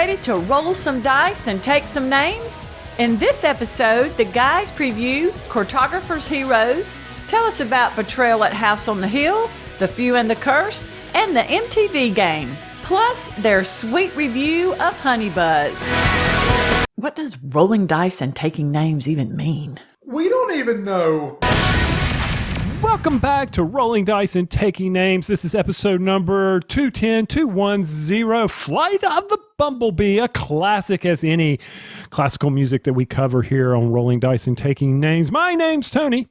ready to roll some dice and take some names? In this episode, the guys preview Cartographers Heroes, tell us about Betrayal at House on the Hill, The Few and the Cursed, and the MTV game, plus their sweet review of Honey Buzz. What does rolling dice and taking names even mean? We don't even know. Welcome back to Rolling Dice and Taking Names. This is episode number 210, Flight of the Bumblebee, a classic as any classical music that we cover here on Rolling Dice and Taking Names. My name's Tony.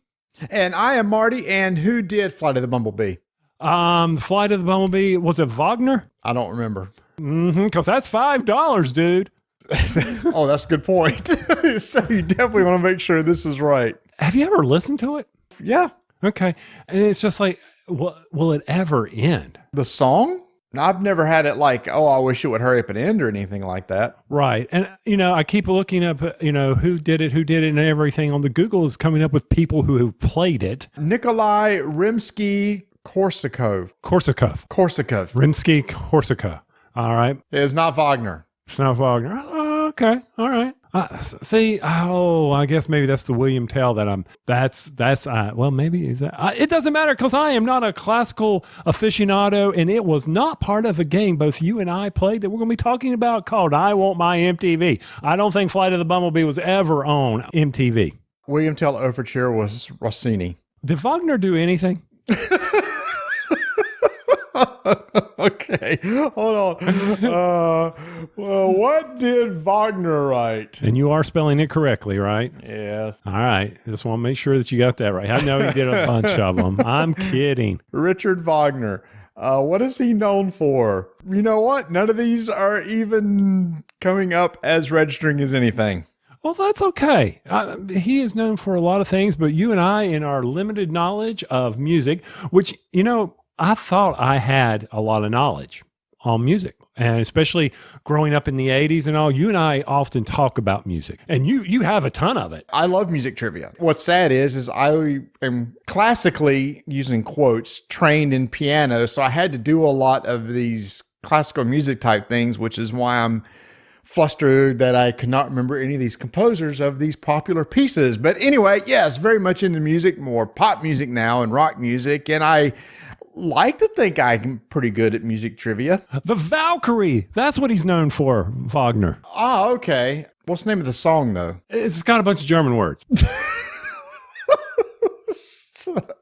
And I am Marty. And who did Flight of the Bumblebee? Flight of the Bumblebee, was it Wagner? I don't remember. Because that's $5, dude. Oh, that's a good point. So you definitely want to make sure this is right. Have you ever listened to it? Yeah. Okay. And it's just like, will it ever end? The song? I've never had it like, oh, I wish it would hurry up and end or anything like that. Right. And, I keep looking up, who did it, and everything on the Google is coming up with people who have played it. Nikolai Rimsky-Korsakov. Korsakov. Rimsky-Korsakov. All right. It is not Wagner. It's not Wagner. Oh, okay. All right. I guess maybe that's the William Tell that well, maybe is that, it doesn't matter because I am not a classical aficionado and it was not part of a game both you and I played that we're going to be talking about called I Want My MTV. I don't think Flight of the Bumblebee was ever on MTV. William Tell overture was Rossini. Did Wagner do anything? Okay, hold on. Well, what did Wagner write? And you are spelling it correctly, right? Yes. All right. I just want to make sure that you got that right. I know he did a bunch of them. I'm kidding. Richard Wagner. What is he known for? You know what? None of these are even coming up as registering as anything. Well, that's okay. He is known for a lot of things, but you and I, in our limited knowledge of music, which, I thought I had a lot of knowledge on music, and especially growing up in the 80s and all, you and I often talk about music, and you have a ton of it. I love music trivia. What's sad is I am classically, using quotes, trained in piano, so I had to do a lot of these classical music type things, which is why I'm flustered that I could not remember any of these composers of these popular pieces. But anyway, yes, very much into music, more pop music now and rock music, and I like to think I'm pretty good at music trivia. The Valkyrie. That's what he's known for, Wagner. Oh, okay. What's the name of the song, though? It's got a bunch of German words.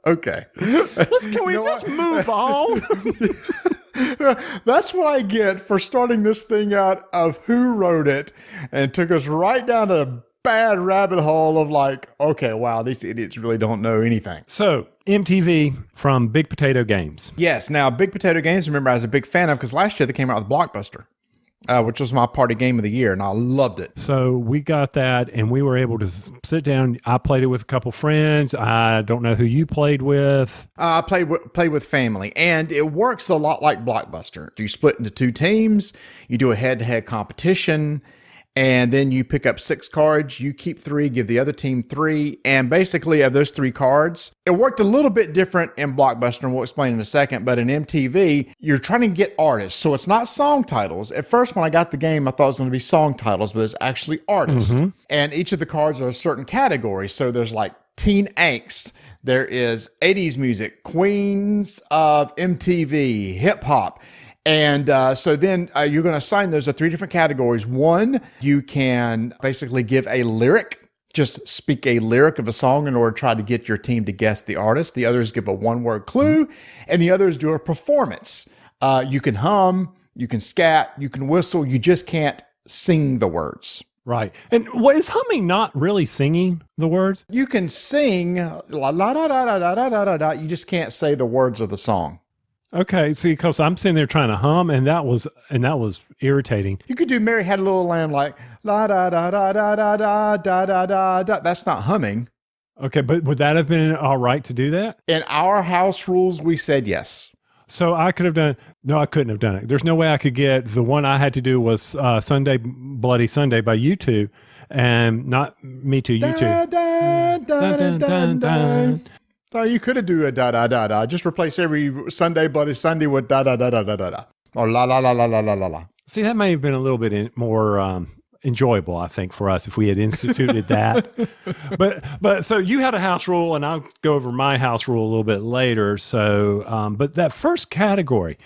Okay. Can we just move on? That's what I get for starting this thing out of who wrote it and took us right down a bad rabbit hole of like, okay, wow, these idiots really don't know anything. So, MTV from Big Potato Games. Yes. Now, Big Potato Games, remember, I was a big fan of because last year they came out with Blockbuster, which was my party game of the year, and I loved it. So we got that, and we were able to sit down. I played it with a couple friends. I don't know who you played with. I played with family, and it works a lot like Blockbuster. You split into two teams, you do a head-to-head competition, and then you pick up 6 cards, you keep 3, give the other team 3, and basically of those 3 cards, it worked a little bit different in Blockbuster, and we'll explain in a second, but in MTV, you're trying to get artists, so it's not song titles. At first, when I got the game, I thought it was going to be song titles, but it's actually artists, and each of the cards are a certain category, so there's like teen angst, there is 80s music, queens of MTV, hip-hop, and so then you're going to assign those to 3 different categories. One, you can basically give a lyric, just speak a lyric of a song in order to try to get your team to guess the artist. The others give a 1-word clue, and the others do a performance. You can hum, you can scat, you can whistle, you just can't sing the words. Right. And is humming not really singing the words? You can sing la la da da da da da da da. You just can't say the words of the song. Okay, see, because I'm sitting there trying to hum, and that was irritating. You could do "Mary Had a Little Lamb" like la da da da da da da da da da da. That's not humming. Okay, but would that have been all right to do that? In our house rules, we said yes. So I could have done. No, I couldn't have done it. There's no way I could get the one I had to do was Sunday Bloody Sunday by U2, and not Me Too U2. Dun, dun, dun, dun. So you could have do a da da da da. Just replace every Sunday Bloody Sunday with da da da da da da da. Or la la la la la la la la. See, that may have been a little bit more enjoyable, I think, for us if we had instituted that. but so you had a house rule, and I'll go over my house rule a little bit later. So, but that first category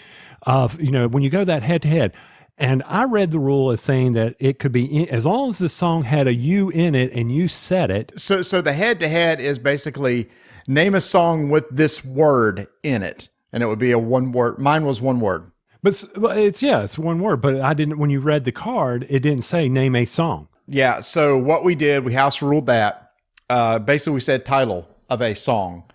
of, when you go that head to head, and I read the rule as saying that it could be as long as the song had a you in it and you said it. So the head to head is basically name a song with this word in it, and it would be a one word. Mine was one word. But it's one word, but I didn't, when you read the card, it didn't say name a song. Yeah. So what we did, we house ruled that. Basically, we said title of a song.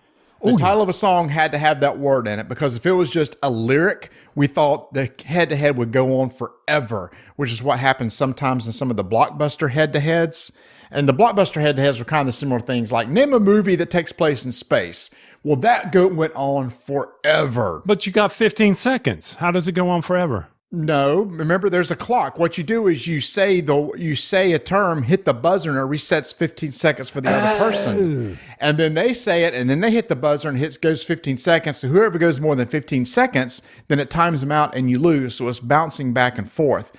The title of a song had to have that word in it, because if it was just a lyric, we thought the head to head would go on forever, which is what happens sometimes in some of the blockbuster head to heads. And the blockbuster head to heads are kind of similar things, like name a movie that takes place in space. Well, that went on forever. But you got 15 seconds. How does it go on forever? No, remember there's a clock. What you do is you say a term, hit the buzzer, and it resets 15 seconds for the other person. And then they say it, and then they hit the buzzer, and it goes 15 seconds. So whoever goes more than 15 seconds, then it times them out and you lose. So it's bouncing back and forth.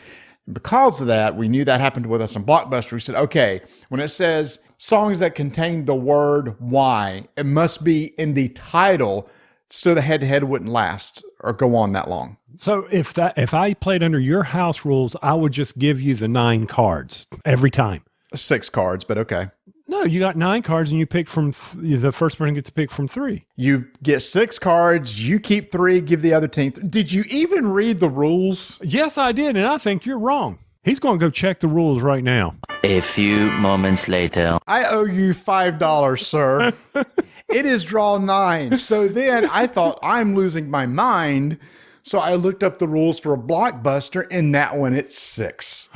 And because of that, we knew that happened with us in Blockbuster. We said, okay, when it says songs that contain the word why, it must be in the title, so the head-to-head wouldn't last or go on that long. So if I played under your house rules, I would just give you the 9 cards every time. 6 cards, but okay. No, you got 9 cards, and you pick from the first person gets to pick from 3. You get 6 cards, you keep 3, give the other team. Did you even read the rules? Yes, I did, and I think you're wrong. He's going to go check the rules right now. A few moments later. I owe you $5, sir. It is draw 9. So then I thought, I'm losing my mind. So I looked up the rules for a Blockbuster, and that one, it's 6.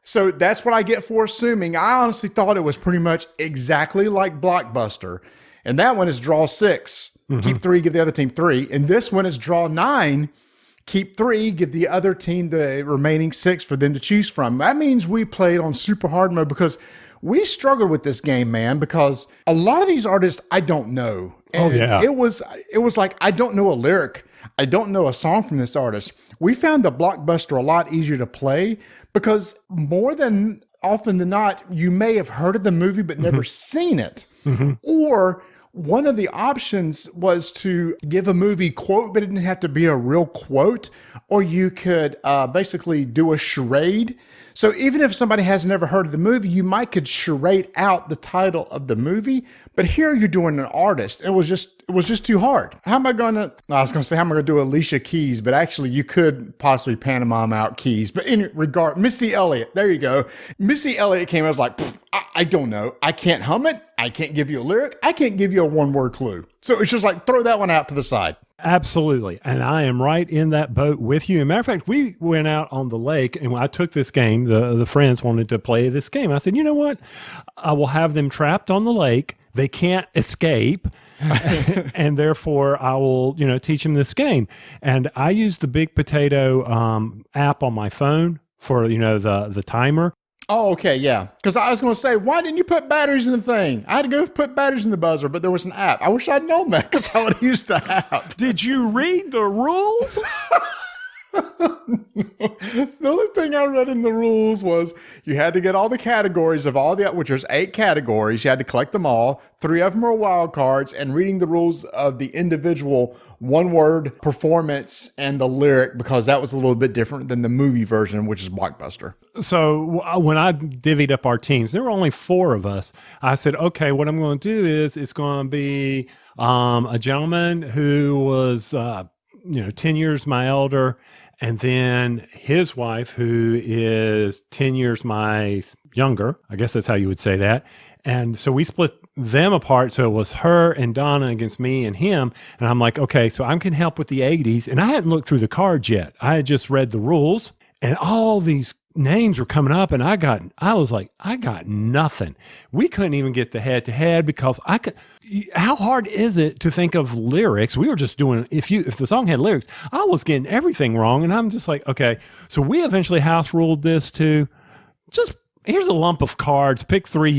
So that's what I get for assuming. I honestly thought it was pretty much exactly like Blockbuster. And that one is draw 6. Keep 3, give the other team 3. And this one is draw 9. Keep 3, give the other team the remaining 6 for them to choose from. That means we played on super hard mode, because we struggled with this game, man, because a lot of these artists I don't know. And it was like, I don't know a lyric. I don't know a song from this artist. We found the Blockbuster a lot easier to play, because more than often than not, you may have heard of the movie but never seen it. Or one of the options was to give a movie quote, but it didn't have to be a real quote, or you could basically do a charade. So even if somebody has never heard of the movie, you might could charade out the title of the movie. But here you're doing an artist. It was just too hard. How am I going to do Alicia Keys, but actually you could possibly pantomime out Keys. But in regard, Missy Elliott, there you go. Missy Elliott came, I was like, I don't know. I can't hum it. I can't give you a lyric. I can't give you a one-word clue. So it's just like, throw that one out to the side. Absolutely. And I am right in that boat with you. As a matter of fact, we went out on the lake, and when I took this game, the friends wanted to play this game. I said, you know what? I will have them trapped on the lake. They can't escape. And therefore I will, teach them this game. And I used the Big Potato app on my phone for, the timer. Oh, okay, yeah. Because I was going to say, why didn't you put batteries in the thing? I had to go put batteries in the buzzer, but there was an app. I wish I'd known that, because I would have used the app. Did you read the rules? The only thing I read in the rules was you had to get all the categories of which there's 8 categories. You had to collect them all. 3 of them were wild cards, and reading the rules of the individual one-word performance and the lyric, because that was a little bit different than the movie version, which is Blockbuster. So when I divvied up our teams, there were only 4 of us. I said, okay, what I'm going to do is it's going to be a gentleman who was 10 years my elder, and then his wife, who is 10 years my younger. I guess that's how you would say that. And so we split them apart. So it was her and Donna against me and him. And I'm like, okay, so I can help with the 80s. And I hadn't looked through the cards yet. I had just read the rules, and all these names were coming up, and I was like, I got nothing. We couldn't even get the head to head, because how hard is it to think of lyrics? We were just doing, if the song had lyrics, I was getting everything wrong. And I'm just like, okay. So we eventually house ruled this to just, here's a lump of cards, pick 3,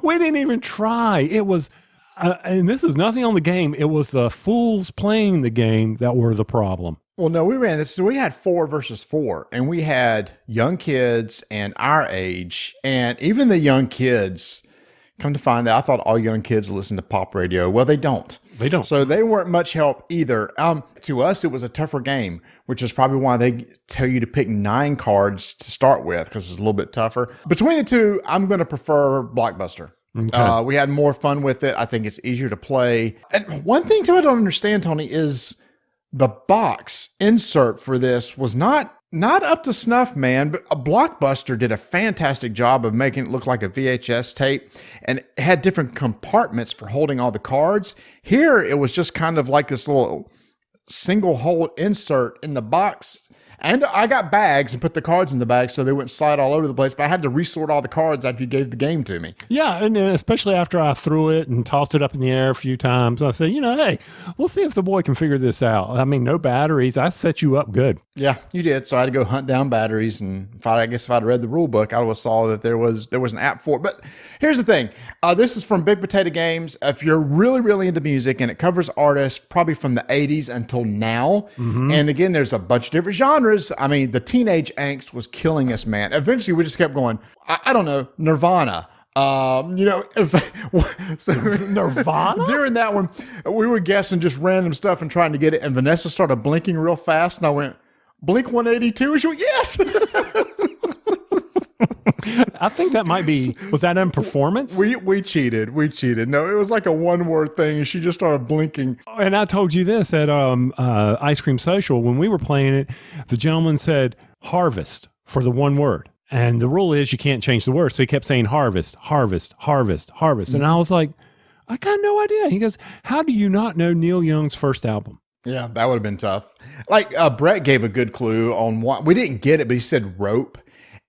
We didn't even try. It was, and this is nothing on the game. It was the fools playing the game that were the problem. Well, no, we ran this. So we had 4 versus 4, and we had young kids and our age, and even the young kids. Come to find out, I thought all young kids listen to pop radio. Well, they don't. They don't. So they weren't much help either. To us, it was a tougher game, which is probably why they tell you to pick 9 cards to start with, because it's a little bit tougher. Between the two, I'm going to prefer Blockbuster. Okay. We had more fun with it. I think it's easier to play. And one thing too I don't understand, Tony, is the box insert for this was not up to snuff, man, but a Blockbuster did a fantastic job of making it look like a VHS tape, and it had different compartments for holding all the cards. Here, it was just kind of like this little single hole insert in the box. And I got bags and put the cards in the bag so they wouldn't slide all over the place, but I had to resort all the cards after you gave the game to me. Yeah, and especially after I threw it and tossed it up in the air a few times, I said, hey, we'll see if the boy can figure this out. I mean, no batteries. I set you up good. Yeah, you did. So I had to go hunt down batteries, and if I'd read the rule book, I would have saw that there was an app for it. But here's the thing: this is from Big Potato Games. If you're really, really into music, and it covers artists probably from the '80s until now, and again, there's a bunch of different genres. I mean, the teenage angst was killing us, man. Eventually, we just kept going. I don't know, Nirvana. So Nirvana? During that one, we were guessing just random stuff and trying to get it, and Vanessa started blinking real fast, and I went, Blink 182? She went, yes! I think that might be, was that in performance? We cheated. No, it was like a one-word thing, and she just started blinking. And I told you this at Ice Cream Social. When we were playing it, the gentleman said harvest for the one word. And the rule is you can't change the word. So he kept saying harvest, harvest, harvest, harvest. And I was like, I got no idea. He goes, how do you not know Neil Young's first album? Yeah, that would have been tough. Like Brett gave a good clue on what, we didn't get it, but he said rope.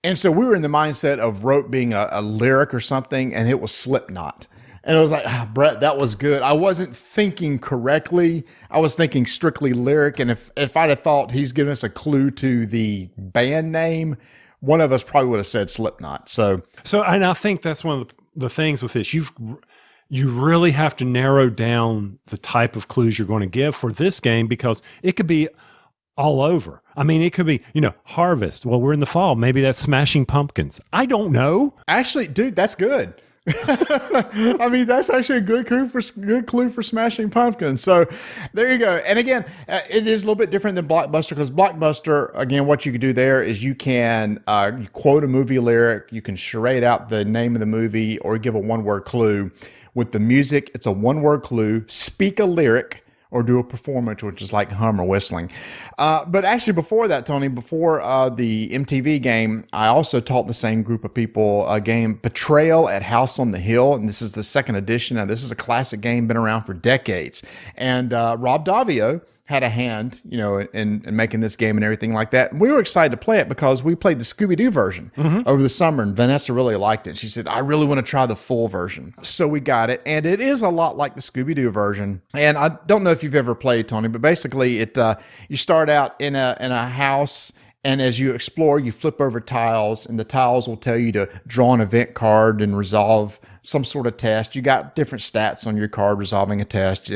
And so we were in the mindset of rope being a lyric or something, and it was Slipknot. And I was like, Brett, that was good. I wasn't thinking correctly. I was thinking strictly lyric. And if I'd have thought he's giving us a clue to the band name, one of us probably would have said Slipknot. So, and I think that's one of the things with this. You really have to narrow down the type of clues you're going to give for this game, because it could be all over. I mean, it could be, harvest. Well, we're in the fall. Maybe that's Smashing Pumpkins. I don't know. Actually, dude, that's good. I mean, that's actually a good clue for Smashing Pumpkins. So there you go. And again, it is a little bit different than Blockbuster, because Blockbuster, again, what you can do there is you can you quote a movie lyric, you can charade out the name of the movie, or give a one-word clue. With the music, it's a one-word clue. Speak a lyric or do a performance, which is like hum or whistling. But actually before that, Tony, before the MTV game, I also taught the same group of people a game, Betrayal at House on the Hill. And this is the second edition. Now, this is a classic game, been around for decades. And Rob Davio had a hand, in making this game and everything like that. And we were excited to play it because we played the Scooby-Doo version over the summer, and Vanessa really liked it. She said, I really want to try the full version. So we got it, and it is a lot like the Scooby-Doo version. And I don't know if you've ever played, Tony, but basically you start out in a house, and as you explore, you flip over tiles, and the tiles will tell you to draw an event card and resolve some sort of test. You got different stats on your card resolving a test,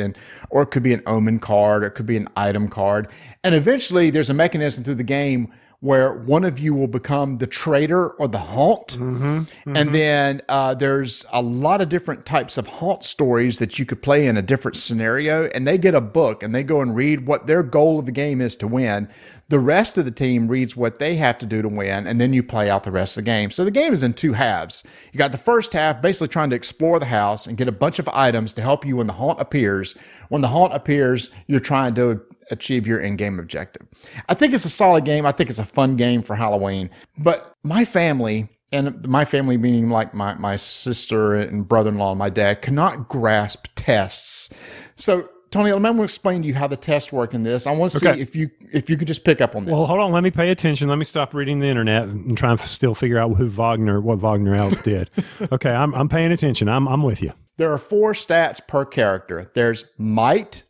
or it could be an omen card, or it could be an item card. And eventually there's a mechanism through the game where one of you will become the traitor or the haunt. And then there's a lot of different types of haunt stories that you could play in a different scenario, and they get a book and they go and read what their goal of the game is to win. The rest of the team reads what they have to do to win, and then you play out the rest of the game. So the game is in 2 halves. You got the first half basically trying to explore the house and get a bunch of items to help you when the haunt appears. When the haunt appears, you're trying to achieve your in-game objective. I think it's a solid game. I think it's a fun game for Halloween. But my family, and my family meaning like my sister and brother-in-law and my dad, cannot grasp tests. So Tony, let me explain to you how the tests work in this. I want to see if you could just pick up on this. Well, hold on. Let me pay attention. Let me stop reading the internet and try and still figure out what Wagner else did. Okay, I'm paying attention. I'm with you. There are 4 stats per character. There's might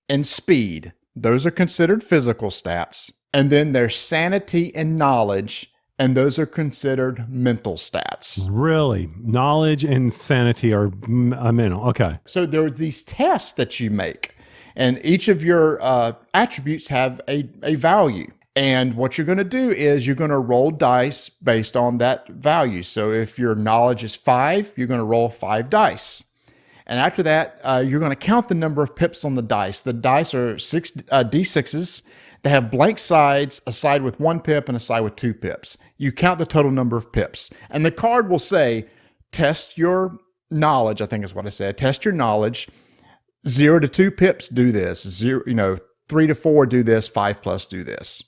and speed. Those are considered physical stats. And then there's sanity and knowledge, and those are considered mental stats. Really? Knowledge and sanity are mental. Okay. So there are these tests that you make. And each of your attributes have a value. And what you're going to do is you're going to roll dice based on that value. So if your knowledge is 5, you're going to roll 5 dice. And after that, you're going to count the number of pips on the dice. The dice are 6 D6s. They have blank sides, a side with 1 pip and a side with 2 pips. You count the total number of pips. And the card will say, test your knowledge, I think is what I said. Test your knowledge. 0 to 2 pips, do this. 3 to 4, do this. 5 plus, do this.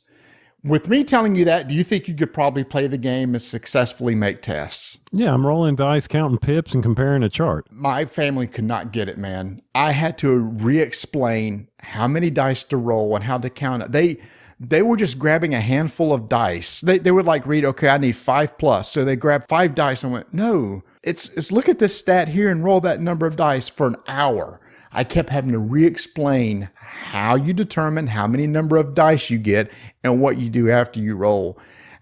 With me telling you that, do you think you could probably play the game and successfully make tests? Yeah, I'm rolling dice, counting pips, and comparing a chart. My family could not get it, man. I had to re-explain how many dice to roll and how to count it. They were just grabbing a handful of dice. They would like read, okay, I need 5 plus. So they grabbed 5 dice and went, no, it's look at this stat here and roll that number of dice for an hour. I kept having to re-explain how you determine how many number of dice you get and what you do after you roll.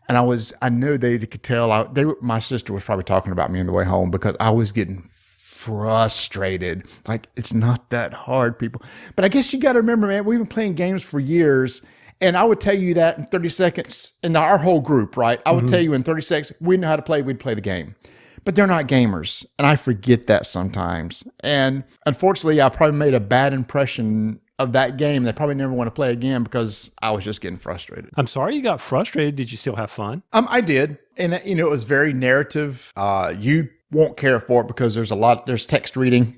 And I know they could tell. My sister was probably talking about me on the way home because I was getting frustrated. Like, it's not that hard, people. But I guess you got to remember, man, we've been playing games for years. And I would tell you that in 30 seconds, in our whole group, right? I would tell you in 30 seconds, we know how to play, we'd play the game. But they're not gamers. And I forget that sometimes. And unfortunately, I probably made a bad impression of that game. They probably never want to play again because I was just getting frustrated. I'm sorry you got frustrated. Did you still have fun? I did. And, it was very narrative. You won't care for it because there's text reading.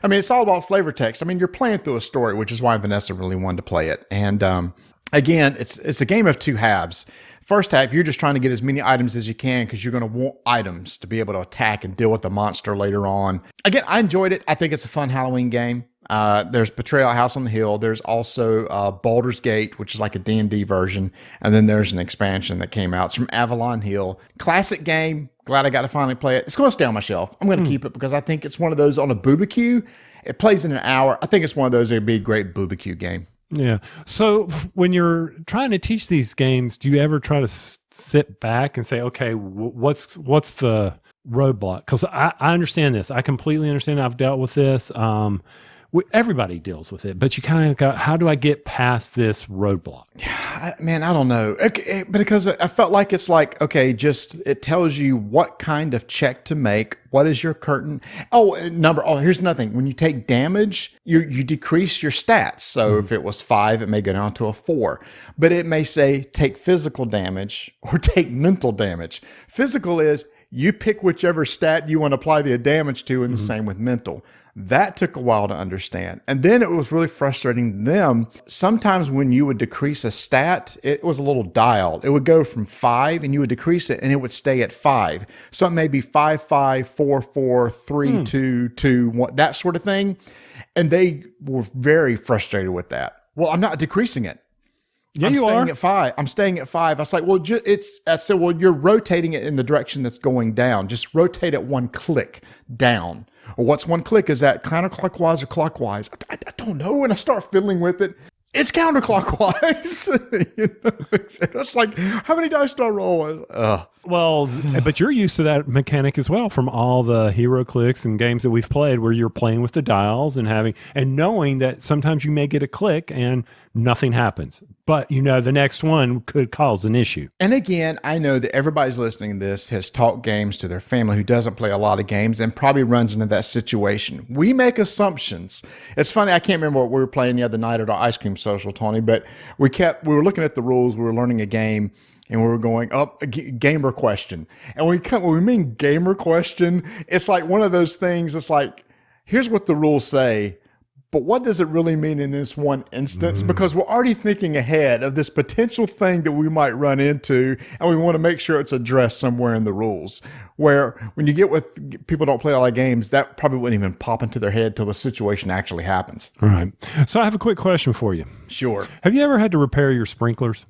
I mean, it's all about flavor text. I mean, you're playing through a story, which is why Vanessa really wanted to play it. And again, it's a game of 2 halves. First half, you're just trying to get as many items as you can because you're going to want items to be able to attack and deal with the monster later on. Again, I enjoyed it. I think it's a fun Halloween game. There's Betrayal, House on the Hill. There's also Baldur's Gate, which is like a D&D version. And then there's an expansion that came out. It's from Avalon Hill. Classic game. Glad I got to finally play it. It's going to stay on my shelf. I'm going to keep it because I think it's one of those on a BBQ. It plays in an hour. I think it's one of those. It'd be a great BBQ game. Yeah. So when you're trying to teach these games, do you ever try to sit back and say, okay, what's the roadblock? Because I understand this. I completely understand. I've dealt with this. Everybody deals with it, but you kind of got, how do I get past this roadblock? Man, I don't know. Okay, because I felt like it's like, okay, it tells you what kind of check to make. What is your curtain? Here's another thing. When you take damage, you decrease your stats. So if it was 5, it may go down to a 4. But it may say take physical damage or take mental damage. Physical is you pick whichever stat you want to apply the damage to, and the same with mental. That took a while to understand. And then it was really frustrating to them. Sometimes when you would decrease a stat, it was a little dial. It would go from 5 and you would decrease it and it would stay at 5. So it may be 5, 5, 4, 4, 3, 2, 2, 1, that sort of thing. And they were very frustrated with that. Well, I'm not decreasing it. Yeah, I'm you staying are. at 5. I'm staying at 5. I was like, well, I said, well, you're rotating it in the direction that's going down. Just rotate it 1 click down. Or what's 1 click? Is that counterclockwise or clockwise? I don't know. When I start fiddling with it, it's counterclockwise. It's like, how many dice do I roll? Well, but you're used to that mechanic as well from all the hero clicks and games that we've played where you're playing with the dials and knowing that sometimes you may get a click and nothing happens. But the next one could cause an issue. And again, I know that everybody's listening to this has talked games to their family who doesn't play a lot of games and probably runs into that situation. We make assumptions. It's funny, I can't remember what we were playing the other night at our ice cream social, Tony, but we were looking at the rules, we were learning a game, and we were going, gamer question. And when we mean gamer question, it's like one of those things, it's like, here's what the rules say, but what does it really mean in this one instance? Because we're already thinking ahead of this potential thing that we might run into, and we want to make sure it's addressed somewhere in the rules. Where when you get with people who don't play a lot of games, that probably wouldn't even pop into their head till the situation actually happens. All right. So I have a quick question for you. Sure. Have you ever had to repair your sprinklers?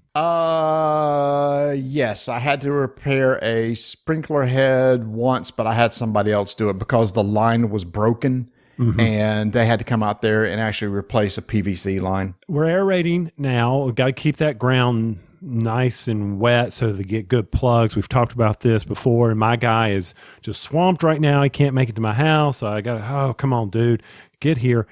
Yes, I had to repair a sprinkler head once, but I had somebody else do it because the line was broken. And they had to come out there and actually replace a PVC line. We're aerating now. We've got to keep that ground nice and wet so they get good plugs. We've talked about this before, and my guy is just swamped right now. He can't make it to my house. I got to, come on, dude, get here.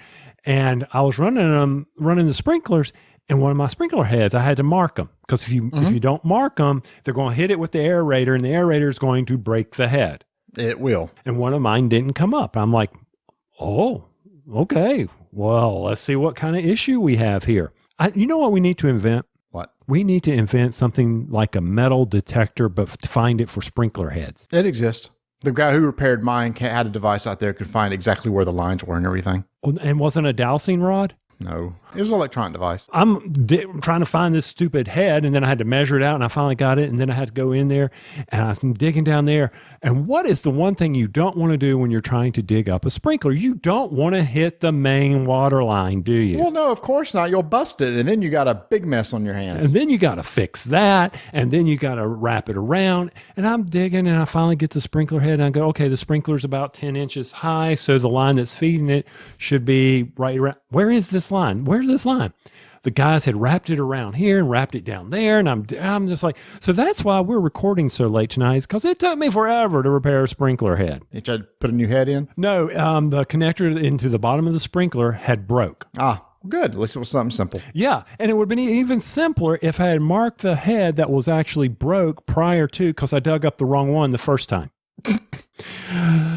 And I was running the sprinklers, and one of my sprinkler heads, I had to mark them because if you don't mark them, they're going to hit it with the aerator, and the aerator is going to break the head. It will. And one of mine didn't come up. I'm like, oh, okay. Well, let's see what kind of issue we have here. You know what we need to invent? What? We need to invent something like a metal detector, but find it for sprinkler heads. It exists. The guy who repaired mine had a device out there, could find exactly where the lines were and everything. And wasn't a dowsing rod? No, it was an electronic device. I'm trying to find this stupid head, and then I had to measure it out, and I finally got it, and then I had to go in there, and I was digging down there. And what is the one thing you don't want to do when you're trying to dig up a sprinkler? You don't want to hit the main water line, do you? Well, no, of course not. You'll bust it, and then you got a big mess on your hands. And then you got to fix that, and then you got to wrap it around. And I'm digging, and I finally get the sprinkler head, and I go, okay, the sprinkler's about 10 inches high, so the line that's feeding it should be right around. Where is this line? Where's this line? The guys had wrapped it around here and wrapped it down there, and I'm just like, so that's why we're recording so late tonight, is because it took me forever to repair a sprinkler head. You tried to put a new head in? No, the connector into the bottom of the sprinkler had broke. Ah, good. At least it was something simple. Yeah, and it would have been even simpler if I had marked the head that was actually broke prior to, because I dug up the wrong one the first time.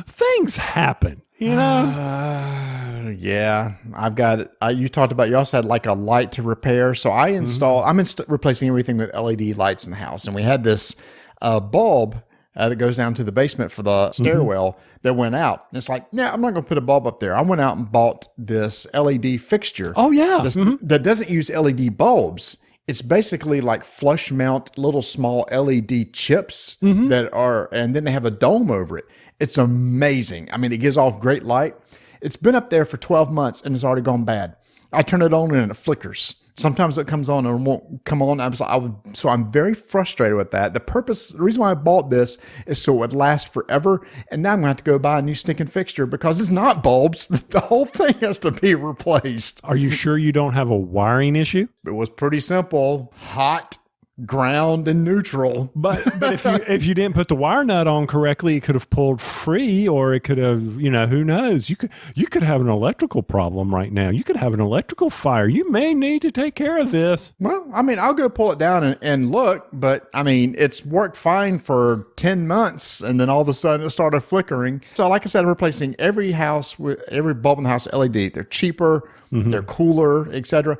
Things happen, you know? Yeah, I've got it. You talked about, you also had like a light to repair. So I installed, I'm replacing everything with LED lights in the house. And we had this bulb that goes down to the basement for the stairwell that went out. And it's like, I'm not going to put a bulb up there. I went out and bought this LED fixture. Oh, yeah. That doesn't use LED bulbs. It's basically like flush mount little small LED chips that are, and then they have a dome over it. It's amazing. I mean, it gives off great light. It's been up there for 12 months and it's already gone bad. I turn it on and it flickers. Sometimes it comes on and won't come on. So I'm very frustrated with that. The reason why I bought this is so it would last forever. And now I'm going to have to go buy a new stinking fixture because it's not bulbs. The whole thing has to be replaced. Are you sure you don't have a wiring issue? It was pretty simple. Hot, ground, and neutral. But if you didn't put the wire nut on correctly, it could have pulled free, or it could have, who knows? You could have an electrical problem right now. You could have an electrical fire. You may need to take care of this. Well, I mean, I'll go pull it down and look, but I mean, it's worked fine for 10 months and then all of a sudden it started flickering. So like I said, I'm replacing every bulb in the house with LED. They're cheaper, they're cooler, etc.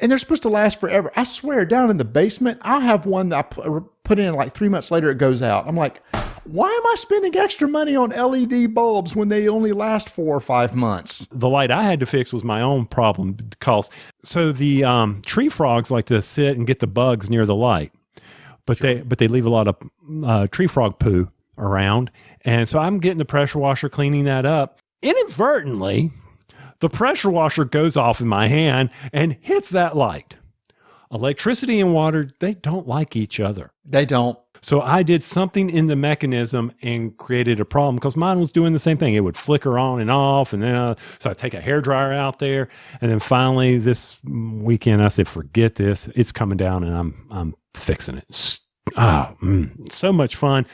And they're supposed to last forever. I swear, down in the basement, I'll have one that I put in like 3 months later, it goes out. I'm like, why am I spending extra money on LED bulbs when they only last 4 or 5 months? The light I had to fix was my own problem because the tree frogs like to sit and get the bugs near the light, but they leave a lot of tree frog poo around. And so I'm getting the pressure washer, cleaning that up. Inadvertently, the pressure washer goes off in my hand and hits that light. Electricity and water, they don't like each other. They don't. So I did something in the mechanism and created a problem because mine was doing the same thing. It would flicker on and off. And then, so I take a hairdryer out there. And then finally this weekend, I said, forget this. It's coming down and I'm fixing it. So much fun.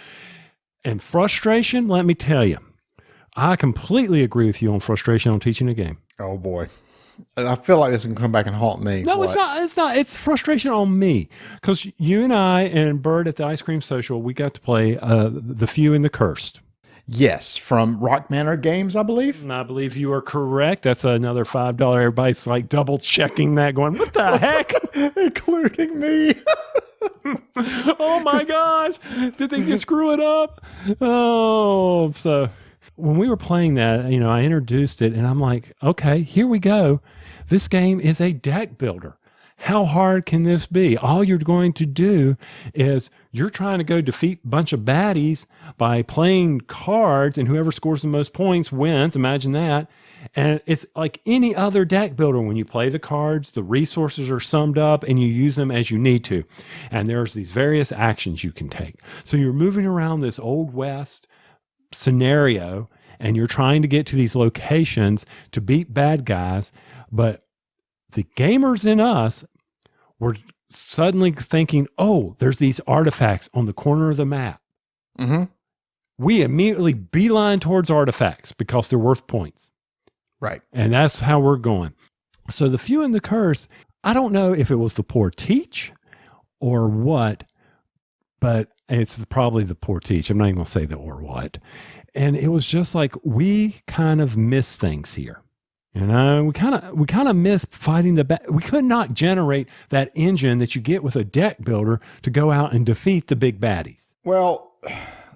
And frustration, let me tell you, I completely agree with you on frustration on teaching a game. Oh boy. I feel like this can come back and haunt me. No, it's not. It's frustration on me because you and I and Bird at the Ice Cream Social, we got to play The Few and the Cursed. Yes, from Rock Manor Games, I believe. And I believe you are correct. That's another $5. Everybody's like double checking that going, what the heck? Including me. Oh my gosh. Did they just screw it up? Oh, so... When we were playing that, I introduced it and I'm like, okay, here we go. This game is a deck builder. How hard can this be? All you're going to do is you're trying to go defeat a bunch of baddies by playing cards, and whoever scores the most points wins. Imagine that. And it's like any other deck builder. When you play the cards, the resources are summed up and you use them as you need to. And there's these various actions you can take. So you're moving around this Old West scenario and you're trying to get to these locations to beat bad guys, but the gamers in us were suddenly thinking, oh, there's these artifacts on the corner of the map. We immediately beeline towards artifacts because they're worth points. Right. And that's how we're going. So the few and the curse, I don't know if it was the poor teach or what, but it's probably the poor teach. I'm not even going to say the or what. And it was just like, we kind of miss things here. You know, we kind of miss fighting we could not generate that engine that you get with a deck builder to go out and defeat the big baddies. Well,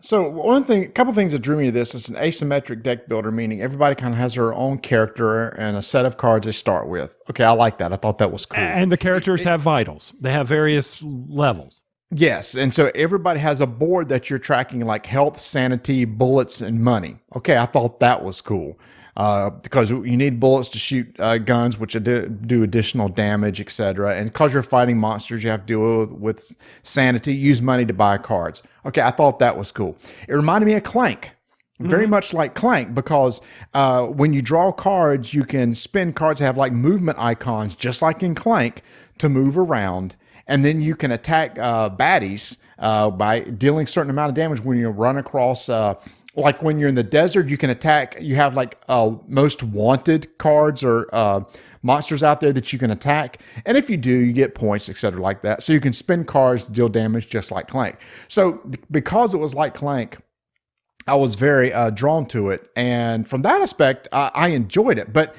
so a couple things that drew me to this is an asymmetric deck builder, meaning everybody kind of has their own character and a set of cards they start with. Okay, I like that. I thought that was cool. And the characters have vitals. They have various levels. Yes, and so everybody has a board that you're tracking, like health, sanity, bullets, and money. Okay, I thought that was cool. Because you need bullets to shoot guns, which do additional damage, etc. And because you're fighting monsters, you have to deal with sanity, use money to buy cards. Okay, I thought that was cool. It reminded me of Clank, very much like Clank, because when you draw cards, you can spin cards that have like movement icons, just like in Clank, to move around. And then you can attack baddies by dealing a certain amount of damage when you run across... like when you're in the desert, you can attack. You have like most wanted cards or monsters out there that you can attack. And if you do, you get points, etc., like that. So you can spend cards to deal damage just like Clank. So because it was like Clank, I was very drawn to it. And from that aspect, I enjoyed it. But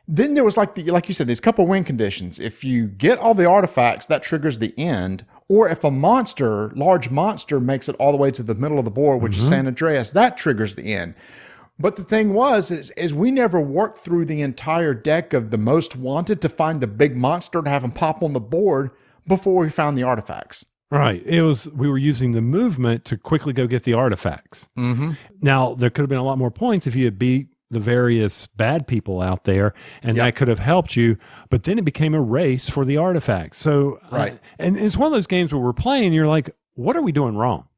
then there was like you said, these couple win conditions. If you get all the artifacts, that triggers the end. Or if a large monster makes it all the way to the middle of the board, which is San Andreas, that triggers the end. But the thing is we never worked through the entire deck of the most wanted to find the big monster to have him pop on the board before we found the artifacts. Right. We were using the movement to quickly go get the artifacts. Mm-hmm. Now, there could have been a lot more points if you had beat the various bad people out there, and that could have helped you. But then it became a race for the artifacts. So, right. And it's one of those games where we're playing, and you're like, what are we doing wrong?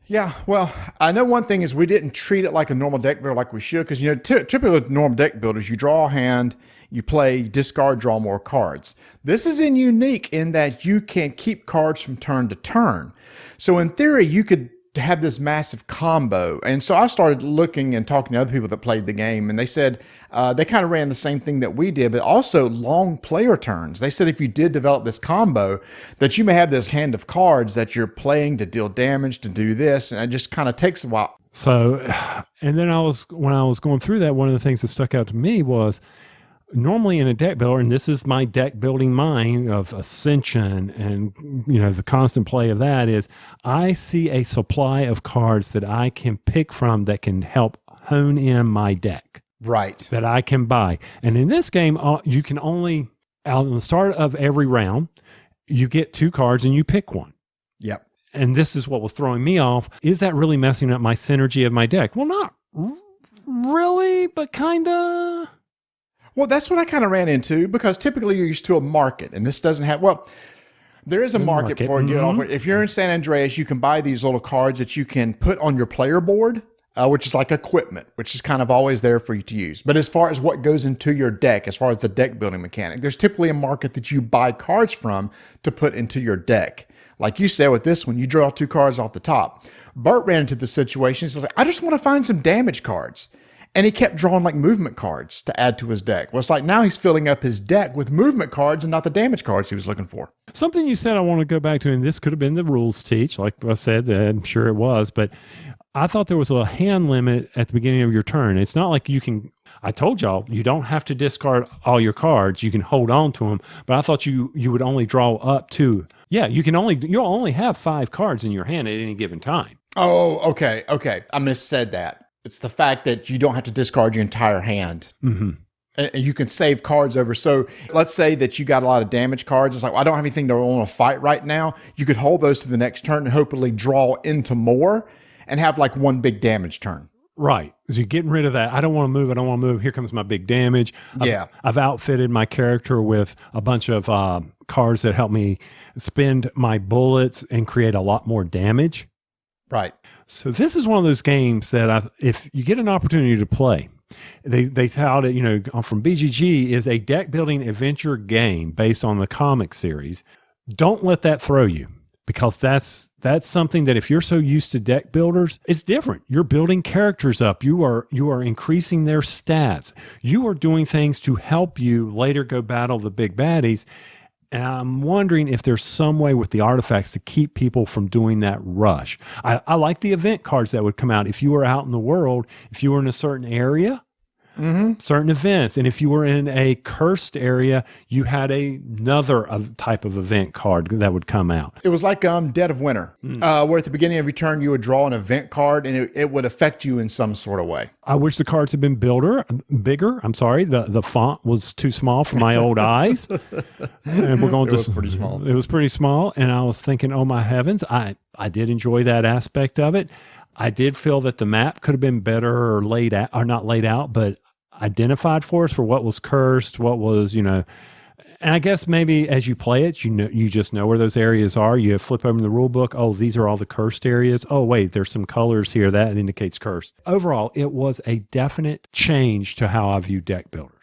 Yeah, well, I know one thing is we didn't treat it like a normal deck builder like we should, because, typically with normal deck builders, you draw a hand, you play, discard, draw more cards. This is unique in that you can keep cards from turn to turn. So in theory, you could have this massive combo. And so I started looking and talking to other people that played the game, and they said they kind of ran the same thing that we did, but also long player turns. They said if you did develop this combo, that you may have this hand of cards that you're playing to deal damage, to do this, and it just kind of takes a while. So, and then when I was going through that, one of the things that stuck out to me was normally in a deck builder, and this is my deck building mind of Ascension and, the constant play of that, is I see a supply of cards that I can pick from that can help hone in my deck. Right. That I can buy. And in this game, you can only, out in the start of every round, you get 2 cards and you pick one. Yep. And this is what was throwing me off. Is that really messing up my synergy of my deck? Well, not really, but kind of. Well, that's what I kind of ran into, because typically you're used to a market, and this doesn't have, there is a market for it. If you're in San Andreas, you can buy these little cards that you can put on your player board, which is like equipment, which is kind of always there for you to use. But as far as what goes into your deck, as far as the deck building mechanic, there's typically a market that you buy cards from to put into your deck. Like you said with this one, you draw 2 cards off the top. Bert ran into the situation. He's like, I just want to find some damage cards. And he kept drawing like movement cards to add to his deck. Well, it's like now he's filling up his deck with movement cards and not the damage cards he was looking for. Something you said I want to go back to, and this could have been the rules teach, like I said, I'm sure it was, but I thought there was a hand limit at the beginning of your turn. It's not like you can, I told y'all, you don't have to discard all your cards. You can hold on to them, but I thought you would only draw up to, you'll only have 5 cards in your hand at any given time. Oh, okay. I missaid that. It's the fact that you don't have to discard your entire hand. Mm-hmm. And you can save cards over. So let's say that you got a lot of damage cards. It's like, well, I don't have anything to want to fight right now. You could hold those to the next turn and hopefully draw into more and have like one big damage turn. Right. So you're getting rid of that. I don't want to move. Here comes my big damage. I've outfitted my character with a bunch of cards that help me spend my bullets and create a lot more damage. Right. So this is one of those games that if you get an opportunity to play, they tout it, from BGG, is a deck building adventure game based on the comic series. Don't let that throw you, because that's that's something that if you're so used to deck builders, it's different. You're building characters up. You are increasing their stats. You are doing things to help you later go battle the big baddies. And I'm wondering if there's some way with the artifacts to keep people from doing that rush. I like the event cards that would come out. If you were out in the world, if you were in a certain area, certain events. And if you were in a cursed area, you had another type of event card that would come out. It was like Dead of Winter, where at the beginning of your turn, you would draw an event card and it would affect you in some sort of way. I wish the cards had been bigger. I'm sorry. The font was too small for my old eyes. And we're going It was pretty small. It was pretty small. And I was thinking, oh my heavens, I did enjoy that aspect of it. I did feel that the map could have been better or laid out, or not laid out, but identified for us for what was cursed, what was, and I guess maybe as you play it, you just know where those areas are. You flip open the rule book. Oh, these are all the cursed areas. Oh, wait, there's some colors here that indicates cursed. Overall, it was a definite change to how I view deck builders.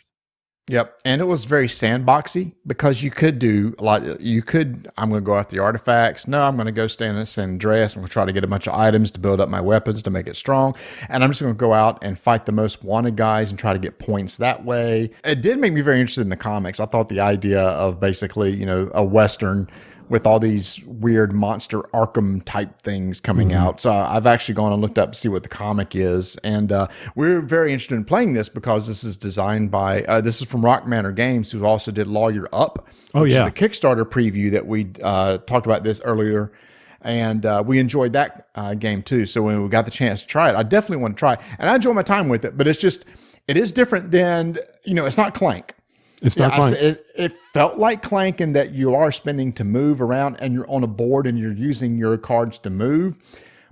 Yep. And it was very sandboxy because you could do a lot. I'm going to go after the artifacts. No, I'm going to go stand in San Andreas. I'm going to try to get a bunch of items to build up my weapons to make it strong. And I'm just going to go out and fight the most wanted guys and try to get points that way. It did make me very interested in the comics. I thought the idea of basically, a Western with all these weird monster Arkham type things coming out. So I've actually gone and looked up to see what the comic is. And we're very interested in playing this because this is designed by, this is from Rock Manor Games, who also did Lawyer Up. Which is the Kickstarter preview that we talked about this earlier. And we enjoyed that game too. So when we got the chance to try it, I definitely want to try it. And I enjoy my time with it, but it is different than, it's not Clank. It's not Clank. It felt like Clank in that you are spending to move around and you're on a board and you're using your cards to move.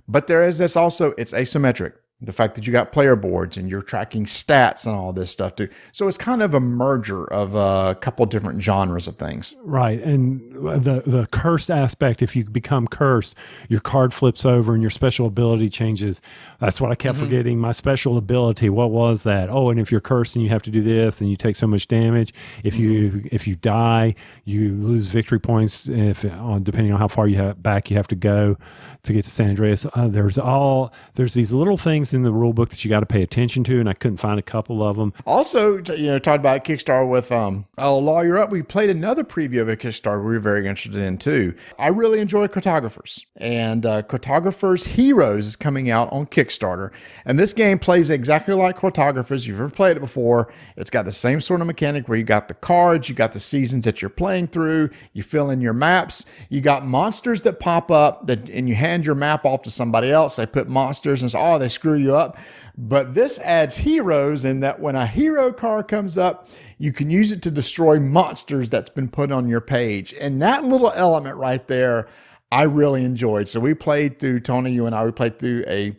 But there is this also, it's asymmetric. The fact that you got player boards and you're tracking stats and all this stuff too. So it's kind of a merger of a couple different genres of things. Right. And the cursed aspect, if you become cursed, your card flips over and your special ability changes. That's what I kept forgetting. My special ability, what was that? Oh, and if you're cursed and you have to do this, then you take so much damage. If you die, you lose victory points depending on how far back you have to go to get to San Andreas. There's these little things in the rule book that you got to pay attention to, and I couldn't find a couple of them. Also, talked about Kickstarter with Lawyer Up. We played another preview of a Kickstarter we were very interested in too. I really enjoy Cartographers, and Cartographers Heroes is coming out on Kickstarter. And this game plays exactly like Cartographers. You've ever played it before. It's got the same sort of mechanic where you got the cards, you got the seasons that you're playing through, you fill in your maps, you got monsters that pop up and you hand your map off to somebody else. They put monsters and say, they screw you up. But this adds heroes in that when a hero card comes up, you can use it to destroy monsters that's been put on your page. And that little element right there, I really enjoyed. So we played through, Tony, you and I, we played through a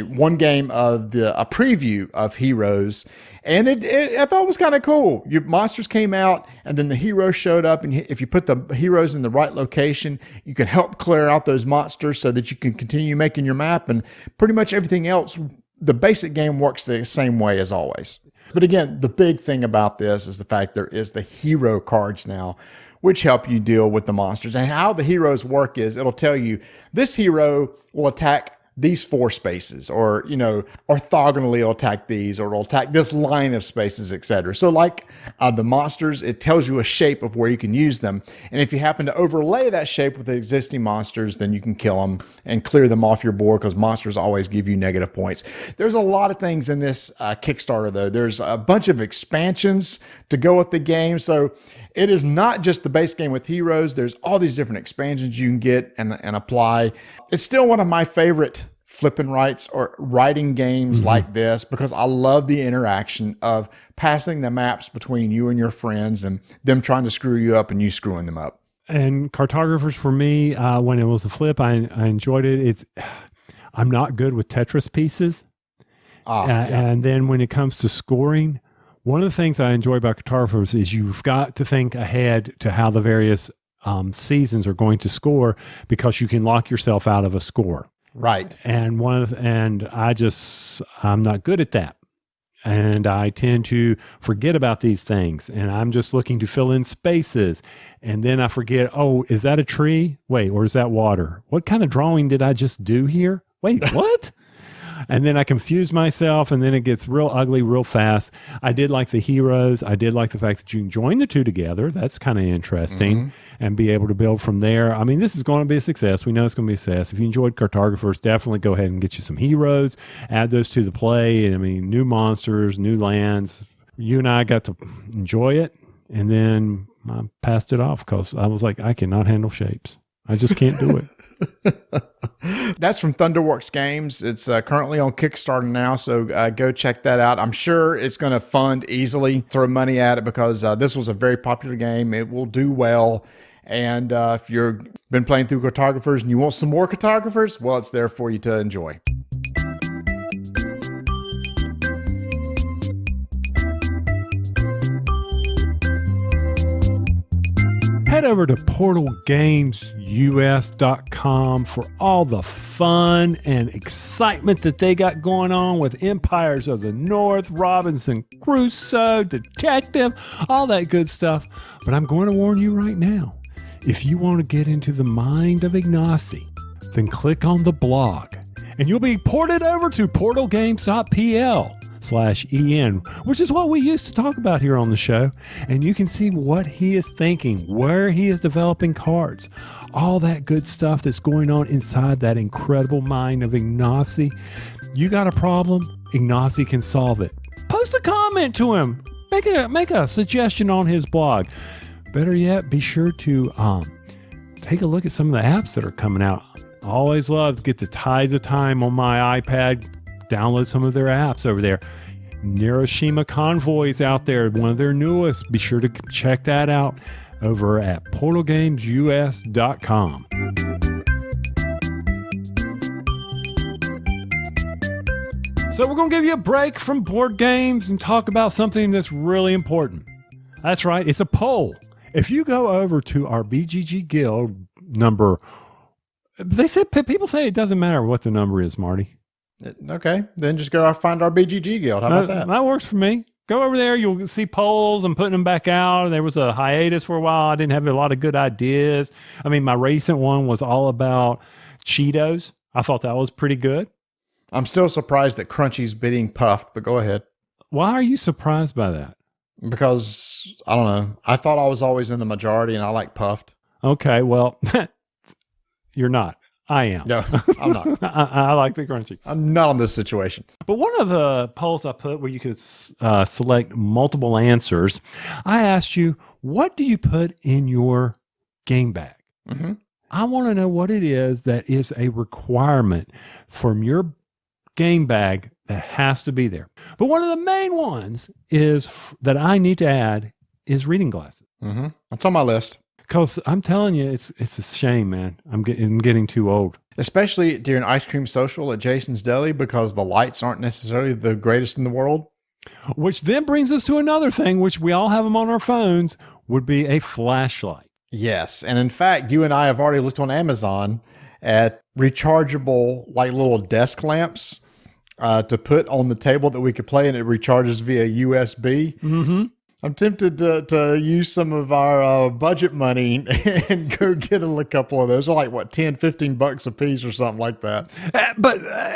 one game of a preview of Heroes. And I thought it was kind of cool. Your monsters came out, and then the heroes showed up. And if you put the heroes in the right location, you can help clear out those monsters so that you can continue making your map. And pretty much everything else, the basic game works the same way as always. But again, the big thing about this is the fact there is the hero cards now, which help you deal with the monsters. And how the heroes work is it'll tell you this hero will attack these 4 spaces, or orthogonally it'll attack these, or it'll attack this line of spaces, etc. So like the monsters, it tells you a shape of where you can use them, and if you happen to overlay that shape with the existing monsters, then you can kill them and clear them off your board, because monsters always give you negative points. There's a lot of things in this Kickstarter though. There's a bunch of expansions to go with the game, so it is not just the base game with heroes. There's all these different expansions you can get and apply. It's still one of my favorite flip and writes or writing games like this, because I love the interaction of passing the maps between you and your friends and them trying to screw you up and you screwing them up. And Cartographers, for me, when it was a flip, I enjoyed it. I'm not good with Tetris pieces. And then when it comes to scoring, one of the things I enjoy about Cartographers is you've got to think ahead to how the various seasons are going to score, because you can lock yourself out of a score. Right. And I'm not good at that. and I tend to forget about these things, and I'm just looking to fill in spaces. And then I forget, oh, is that a tree? Wait, or is that water? What kind of drawing did I just do here? Wait, what? And then I confuse myself, and then it gets real ugly real fast. I did like the heroes. I did like the fact that you can join the two together. That's kind of interesting, and be able to build from there. I mean, this is going to be a success. We know it's going to be a success. If you enjoyed Cartographers, definitely go ahead and get you some heroes. Add those to the play. And I mean, new monsters, new lands. You and I got to enjoy it, and then I passed it off because I was like, I cannot handle shapes. I just can't do it. That's from Thunderworks Games. It's currently on Kickstarter now, so go check that out. I'm sure it's going to fund easily. Throw money at it because this was a very popular game. It will do well. And if you've been playing through Cartographers and you want some more Cartographers, well, it's there for you to enjoy. Head over to portalgamesus.com for all the fun and excitement that they got going on with Empires of the North, Robinson Crusoe, Detective, all that good stuff. But I'm going to warn you right now, if you want to get into the mind of Ignacy, then click on the blog and you'll be ported over to portalgames.pl/en, which is what we used to talk about here on the show. And you can see what he is thinking, where he is developing cards, all that good stuff that's going on inside that incredible mind of Ignacy. You got a problem? Ignacy can solve it. Post a comment to him. Make a suggestion on his blog. Better yet, be sure to take a look at some of the apps that are coming out. I always love to get the Tides of Time on my iPad. Download some of their apps over there. Neuroshima Convoy's out there, one of their newest. Be sure to check that out over at portalgamesus.com. So we're going to give you a break from board games and talk about something that's really important. That's right, it's a poll. If you go over to our BGG Guild number, people say it doesn't matter what the number is, Marty. Okay, then just go find our BGG Guild. How about that? That works for me. Go over there. You'll see polls. I'm putting them back out. There was a hiatus for a while. I didn't have a lot of good ideas. I mean, my recent one was all about Cheetos. I thought that was pretty good. I'm still surprised that Crunchy's beating Puffed, but go ahead. Why are you surprised by that? Because, I don't know. I thought I was always in the majority and I like Puffed. Okay, well, you're not. I am. No, I'm not. I like the Crunchy. I'm not on this situation. But one of the polls I put where you could select multiple answers, I asked you, what do you put in your game bag? Mm-hmm. I want to know what it is that is a requirement from your game bag that has to be there. But one of the main ones is that I need to add is reading glasses. Mm-hmm. That's on my list. Because I'm telling you, it's a shame, man. I'm getting too old. Especially during ice cream social at Jason's Deli because the lights aren't necessarily the greatest in the world. Which then brings us to another thing, which we all have them on our phones, would be a flashlight. Yes. And in fact, you and I have already looked on Amazon at rechargeable, like little desk lamps to put on the table that we could play, and it recharges via USB. Mm-hmm. I'm tempted to use some of our budget money and go get a couple of those. They're like, what, $10, $15 a piece or something like that.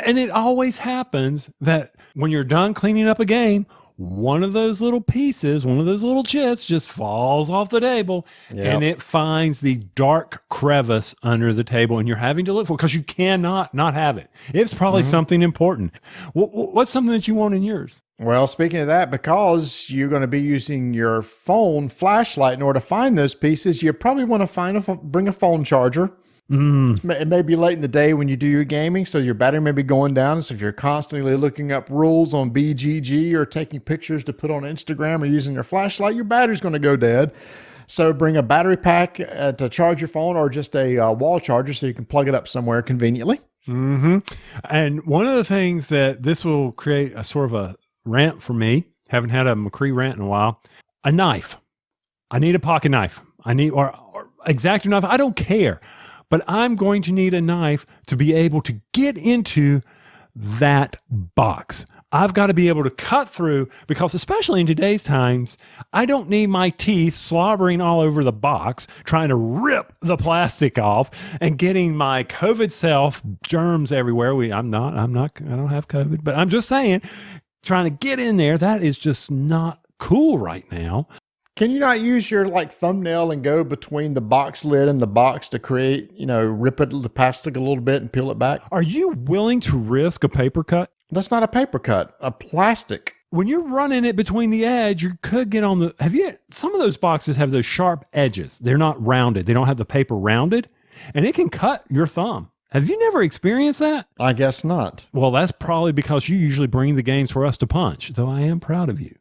And it always happens that when you're done cleaning up a game, one of those little pieces, one of those little chips just falls off the table, and it finds the dark crevice under the table, and you're having to look for it because you cannot not have it. It's probably something important. What's something that you want in yours? Well, speaking of that, because you're going to be using your phone flashlight in order to find those pieces, you probably want to bring a phone charger. It may be late in the day when you do your gaming, so your battery may be going down. So if you're constantly looking up rules on BGG or taking pictures to put on Instagram or using your flashlight, your battery's going to go dead. So bring a battery pack to charge your phone, or just a wall charger so you can plug it up somewhere conveniently. Mm-hmm. And one of the things that this will create a sort of a rant for me, haven't had a McCree rant in a while, a knife. I need a pocket knife. I need, or X-Acto knife. I don't care. But I'm going to need a knife to be able to get into that box. I've got to be able to cut through, because especially in today's times, I don't need my teeth slobbering all over the box, trying to rip the plastic off and getting my COVID self germs everywhere. I don't have COVID, but I'm just saying, trying to get in there, that is just not cool right now. Can you not use your like thumbnail and go between the box lid and the box to create, rip it the plastic a little bit and peel it back? Are you willing to risk a paper cut? That's not a paper cut, a plastic. When you're running it between the edge, you could get on some of those boxes have those sharp edges. They're not rounded. They don't have the paper rounded, and it can cut your thumb. Have you never experienced that? I guess not. Well, that's probably because you usually bring the games for us to punch, though I am proud of you.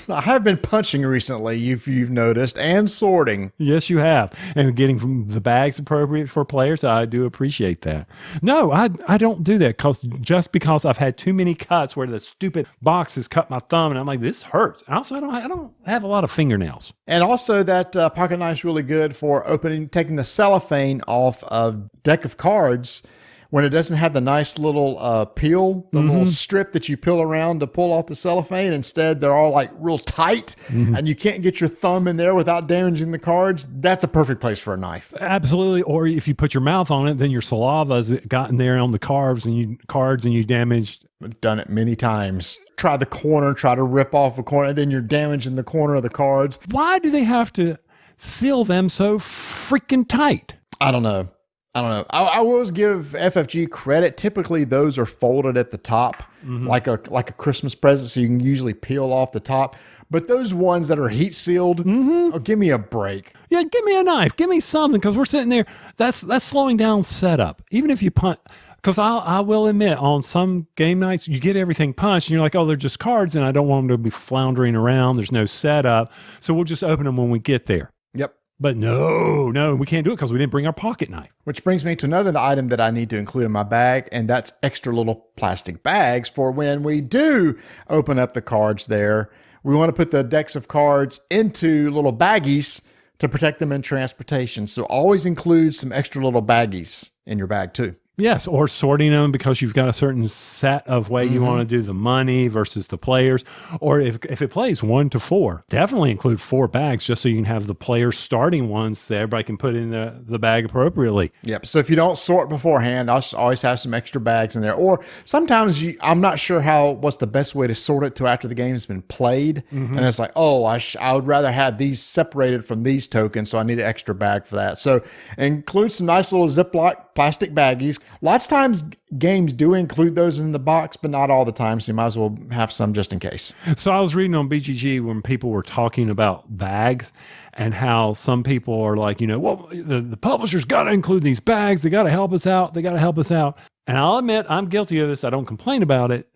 I have been punching recently, if you've noticed, and sorting. Yes, you have. And getting from the bags appropriate for players, I do appreciate that. No, I don't do that just because I've had too many cuts where the stupid box has cut my thumb, and I'm like, this hurts. Also, I don't have a lot of fingernails. And also that pocket knife's really good for taking the cellophane off a deck of cards when it doesn't have the nice little peel, the little strip that you peel around to pull off the cellophane. Instead, they're all like real tight and you can't get your thumb in there without damaging the cards. That's a perfect place for a knife. Absolutely. Or if you put your mouth on it, then your saliva's gotten there on the cards and you damaged. I've done it many times. Try the corner, try to rip off a corner, and then you're damaging the corner of the cards. Why do they have to seal them so freaking tight? I don't know. I always give FFG credit. Typically, those are folded at the top, like a Christmas present, so you can usually peel off the top. But those ones that are heat sealed, oh, give me a break. Yeah, give me a knife. Give me something, because we're sitting there. That's slowing down setup. Even if you punt, because I will admit, on some game nights, you get everything punched, and you're like, oh, they're just cards, and I don't want them to be floundering around. There's no setup, so we'll just open them when we get there. Yep. But no, we can't do it because we didn't bring our pocket knife. Which brings me to another item that I need to include in my bag, and that's extra little plastic bags for when we do open up the cards there. We want to put the decks of cards into little baggies to protect them in transportation. So always include some extra little baggies in your bag too. Yes, or sorting them because you've got a certain set of way you want to do the money versus the players. Or if it plays 1 to 4, definitely include 4 bags just so you can have the players starting ones that everybody can put in the bag appropriately. Yep. So if you don't sort beforehand, I'll always have some extra bags in there. Or sometimes I'm not sure what's the best way to sort it till after the game's been played. And it's like, oh, I would rather have these separated from these tokens, so I need an extra bag for that. So include some nice little Ziploc plastic baggies. Lots of times games do include those in the box, but not all the time. So you might as well have some just in case. So I was reading on BGG when people were talking about bags and how some people are like, well, the publisher's got to include these bags. They got to help us out. And I'll admit I'm guilty of this. I don't complain about it.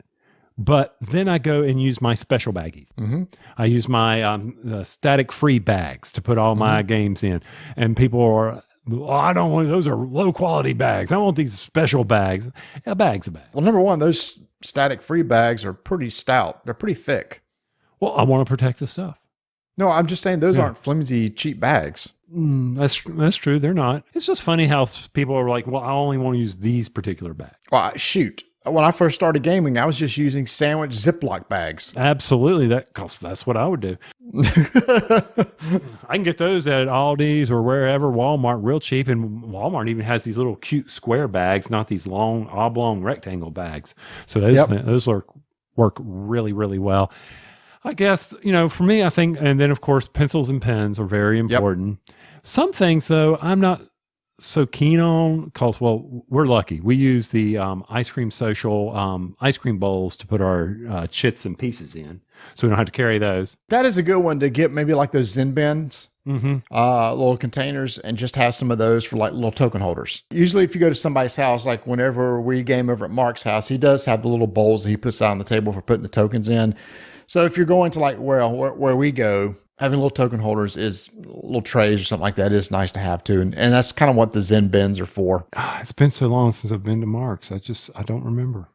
But then I go and use my special baggies. I use my static free bags to put all my games in. And people are, I don't want those are low quality bags. I want these special bags. A bag's a bag. Well, number one, those static free bags are pretty stout. They're pretty thick. Well, I want to protect the stuff. No, I'm just saying those aren't flimsy, cheap bags. That's true. They're not. It's just funny how people are like, well, I only want to use these particular bags. Well, shoot. When I first started gaming, I was just using sandwich Ziploc bags. Absolutely. That's what I would do. I can get those at Aldi's or wherever, Walmart, real cheap. And Walmart even has these little cute square bags, not these long oblong rectangle bags. So those work really, really well. I guess, for me, I think, and then of course, pencils and pens are very important. Some things though, I'm not so keen on because, well, we're lucky. We use the Ice Cream Social ice cream bowls to put our chits and pieces in, so we don't have to carry those. That is a good one to get, maybe like those Zen bins, little containers, and just have some of those for like little token holders. Usually if you go to somebody's house, like whenever we game over at Mark's house, he does have the little bowls that he puts out on the table for putting the tokens in. So if you're going to like where we go, having little token holders is little trays or something like that is nice to have too. And that's kind of what the Zen bins are for. It's been so long since I've been to Mark's. I don't remember.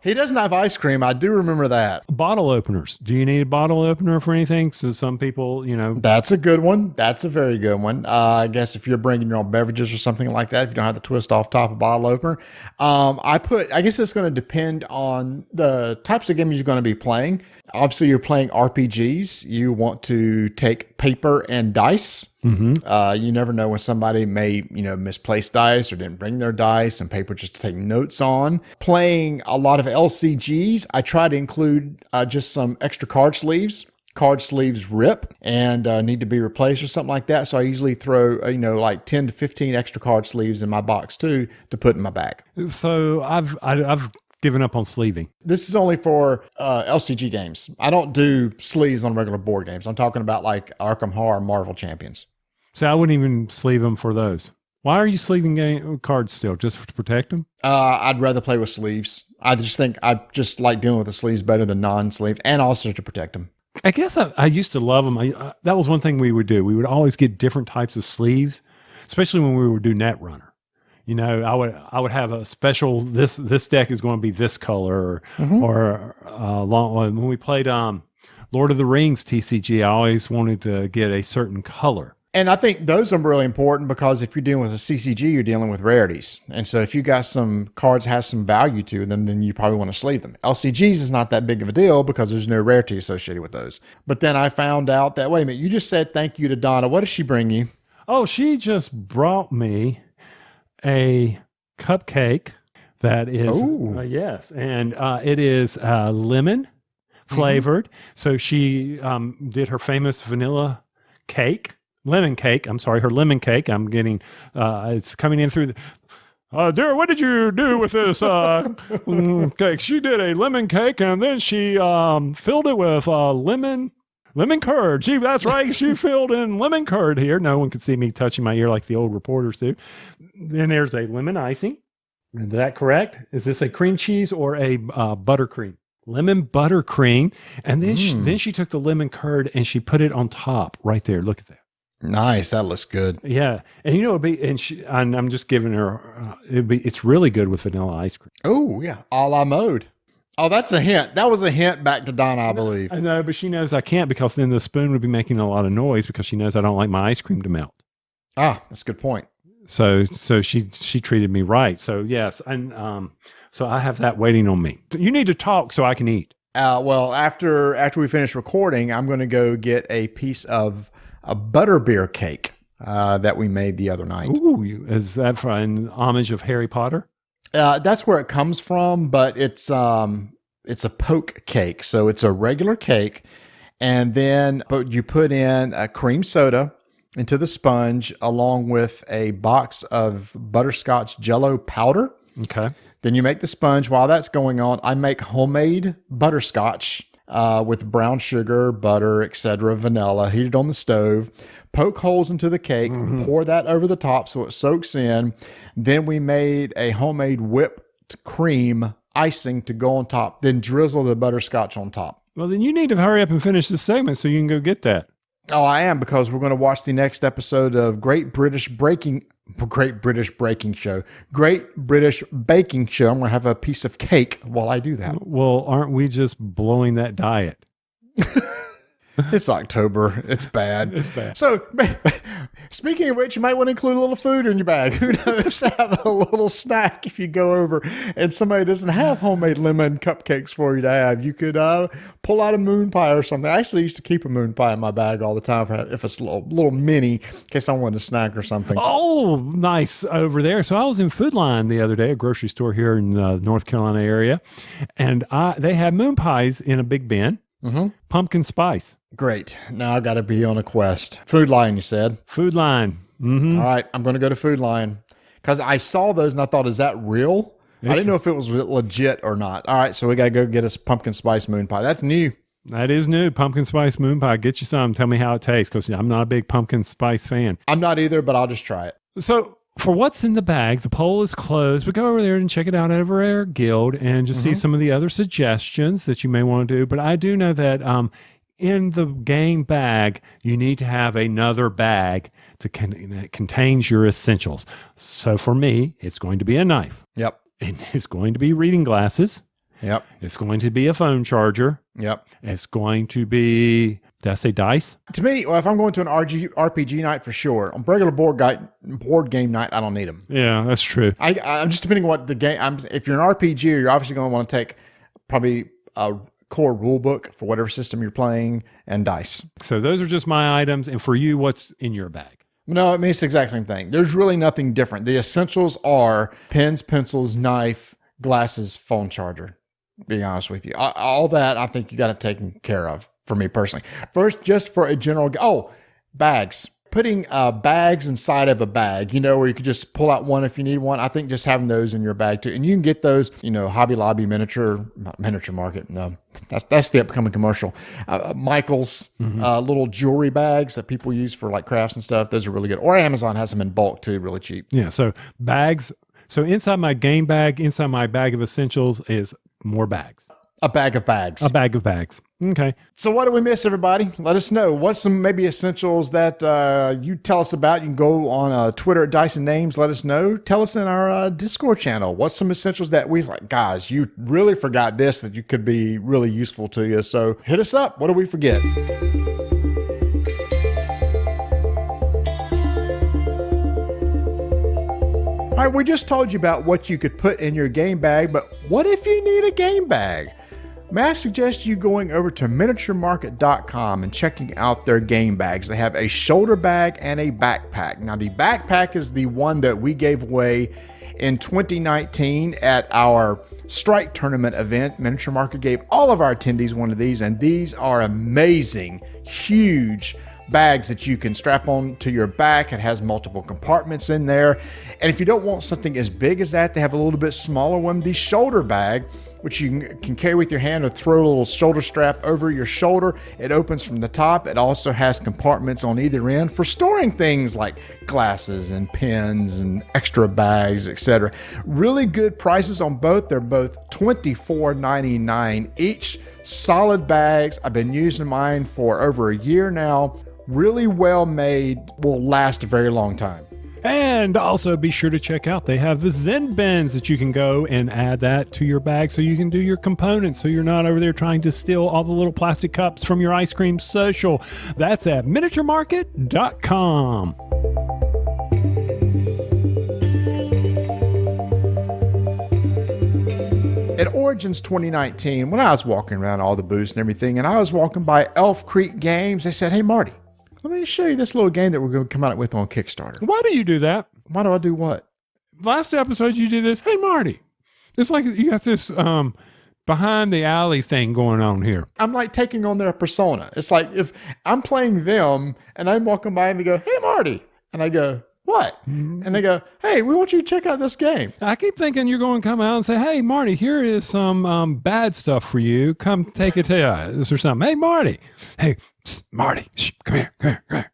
He doesn't have ice cream. I do remember that. Bottle openers. Do you need a bottle opener for anything? So some people, That's a good one. That's a very good one. I guess if you're bringing your own beverages or something like that, if you don't have the twist off top of bottle opener, I guess it's going to depend on the types of games you're going to be playing. Obviously, you're playing RPGs. You want to take paper and dice. Mm-hmm. You never know when somebody may, misplace dice or didn't bring their dice and paper just to take notes on. Playing a lot of LCGs, I try to include just some extra card sleeves. Card sleeves rip and need to be replaced or something like that. So I usually throw, like 10 to 15 extra card sleeves in my box too to put in my bag. So I've given up on sleeving. This is only for LCG games. I don't do sleeves on regular board games. I'm talking about like Arkham Horror, Marvel Champions. So I wouldn't even sleeve them for those. Why are you sleeving cards still? Just to protect them? I'd rather play with sleeves. I just think I just like dealing with the sleeves better than non-sleeved, and also to protect them. I guess I used to love them. That was one thing we would do. We would always get different types of sleeves, especially when we would do Netrunner. I would have a special, this deck is going to be this color, or when we played Lord of the Rings TCG, I always wanted to get a certain color. And I think those are really important because if you're dealing with a CCG, you're dealing with rarities. And so if you got some cards that has some value to them, then you probably want to sleeve them. LCGs is not that big of a deal because there's no rarity associated with those. But then I found out that, wait a minute, you just said thank you to Donna. What did she bring you? Oh, she just brought me a cupcake that is, yes, and it is lemon flavored. Mm-hmm. So she did her famous vanilla cake. Lemon cake. I'm sorry, her lemon cake. I'm getting, it's coming in through the, dear, what did you do with this cake? She did a lemon cake and then she filled it with lemon curd. That's right. She filled in lemon curd here. No one could see me touching my ear like the old reporters do. Then there's a lemon icing. Is that correct? Is this a cream cheese or a buttercream? Lemon buttercream. And then she took the lemon curd and she put it on top right there. Look at that. Nice. That looks good. Yeah. And I'm just giving her, it's really good with vanilla ice cream. Oh, yeah. A la mode. Oh, that's a hint. That was a hint back to Donna, I believe. I know, but she knows I can't because then the spoon would be making a lot of noise because she knows I don't like my ice cream to melt. Ah, that's a good point. So she treated me right. So yes, and so I have that waiting on me. You need to talk so I can eat. Well, after we finish recording, I'm going to go get a piece of a butterbeer cake that we made the other night. Ooh, is that for an homage of Harry Potter? That's where it comes from, but it's a poke cake. So it's a regular cake, but you put in a cream soda into the sponge along with a box of butterscotch Jello powder. Okay. Then you make the sponge. While that's going on, I make homemade butterscotch with brown sugar, butter, etc., vanilla, heated on the stove. Poke holes into the cake, pour that over the top so it soaks in. Then we made a homemade whipped cream icing to go on top, then drizzle the butterscotch on top. Well, then you need to hurry up and finish this segment so you can go get that. Oh, I am, because we're going to watch the next episode of Great British Baking Show. Great British Baking Show. I'm going to have a piece of cake while I do that. Well, aren't we just blowing that diet? It's October. It's bad. It's bad. So, speaking of which, you might want to include a little food in your bag. Who knows? Have a little snack if you go over and somebody doesn't have homemade lemon cupcakes for you to have. You could pull out a moon pie or something. I actually used to keep a moon pie in my bag all the time if it's a little mini, in case I wanted a snack or something. Oh, nice over there. So I was in Food Line the other day, a grocery store here in the North Carolina area, and they had moon pies in a big bin. Mm-hmm. Pumpkin spice. Great. Now I got to be on a quest. Food Line, you said? Food Line. Mm-hmm. All right. I'm going to go to Food Line because I saw those and I thought, is that real? I didn't know if it was legit or not. All right. So we got to go get us pumpkin spice moon pie. That's new. That is new. Pumpkin spice moon pie. Get you some. Tell me how it tastes because I'm not a big pumpkin spice fan. I'm not either, but I'll just try it. So for what's in the bag, the poll is closed. We go over there and check it out over our guild and just see some of the other suggestions that you may want to do. But I do know that in the game bag, you need to have another bag that contains your essentials. So for me, it's going to be a knife. Yep. And it's going to be reading glasses. Yep. It's going to be a phone charger. Yep. It's going to be, did I say dice? To me, well, if I'm going to an RPG night, for sure. On regular board game night, I don't need them. Yeah, that's true. I'm just depending on what the game. If you're an RPG, you're obviously going to want to take probably a core rule book for whatever system you're playing and dice. So those are just my items. And for you, what's in your bag? No, I mean, it's the exact same thing. There's really nothing different. The essentials are pens, pencils, knife, glasses, phone charger. Being honest with you, all that I think you got it taken care of for me personally. First, just for a general, bags. Putting bags inside of a bag, where you could just pull out one if you need one. I think just having those in your bag too. And you can get those, Hobby Lobby miniature market. No, that's the upcoming commercial. Michael's little jewelry bags that people use for like crafts and stuff. Those are really good. Or Amazon has them in bulk too, really cheap. Yeah. So bags. So inside my game bag, inside my bag of essentials is more bags. A bag of bags. A bag of bags. Okay. So what did we miss, everybody? Let us know. What's some maybe essentials that you tell us about? You can go on Twitter at Dyson Names. Let us know. Tell us in our Discord channel. What's some essentials that we like? Guys, you really forgot this that you could be really useful to you. So hit us up. What did we forget? All right, we just told you about what you could put in your game bag, but what if you need a game bag? May I suggest you going over to miniaturemarket.com and checking out their game bags. They have a shoulder bag and a backpack. Now, the backpack is the one that we gave away in 2019 at our Strike Tournament event. Miniature Market gave all of our attendees one of these, and these are amazing, huge bags that you can strap on to your back. It has multiple compartments in there. And if you don't want something as big as that, they have a little bit smaller one, the shoulder bag, which you can carry with your hand or throw a little shoulder strap over your shoulder. It opens from the top. It also has compartments on either end for storing things like glasses and pens and extra bags, etc. Really good prices on both. They're both $24.99 each. Solid bags. I've been using mine for over a year now. Really well made, will last a very long time. And also be sure to check out, they have the Zen bins that you can go and add that to your bag so you can do your components so you're not over there trying to steal all the little plastic cups from your ice cream social. That's at miniaturemarket.com. At Origins 2019, when I was walking around all the booths and everything, and I was walking by Elf Creek Games, they said, "Hey, Marty, let me show you this little game that we're going to come out with on Kickstarter." Why do you do that? Why do I do what? Last episode you did this. Hey, Marty, it's like you got this behind the alley thing going on here. I'm like taking on their persona. It's like if I'm playing them and I'm walking by and they go, "Hey, Marty," and I go, "What?" And they go, "Hey, we want you to check out this game." I keep thinking you're going to come out and say, "Hey, Marty, here is some bad stuff for you. Come take a test or something." Hey, Marty. Hey, Marty, come here.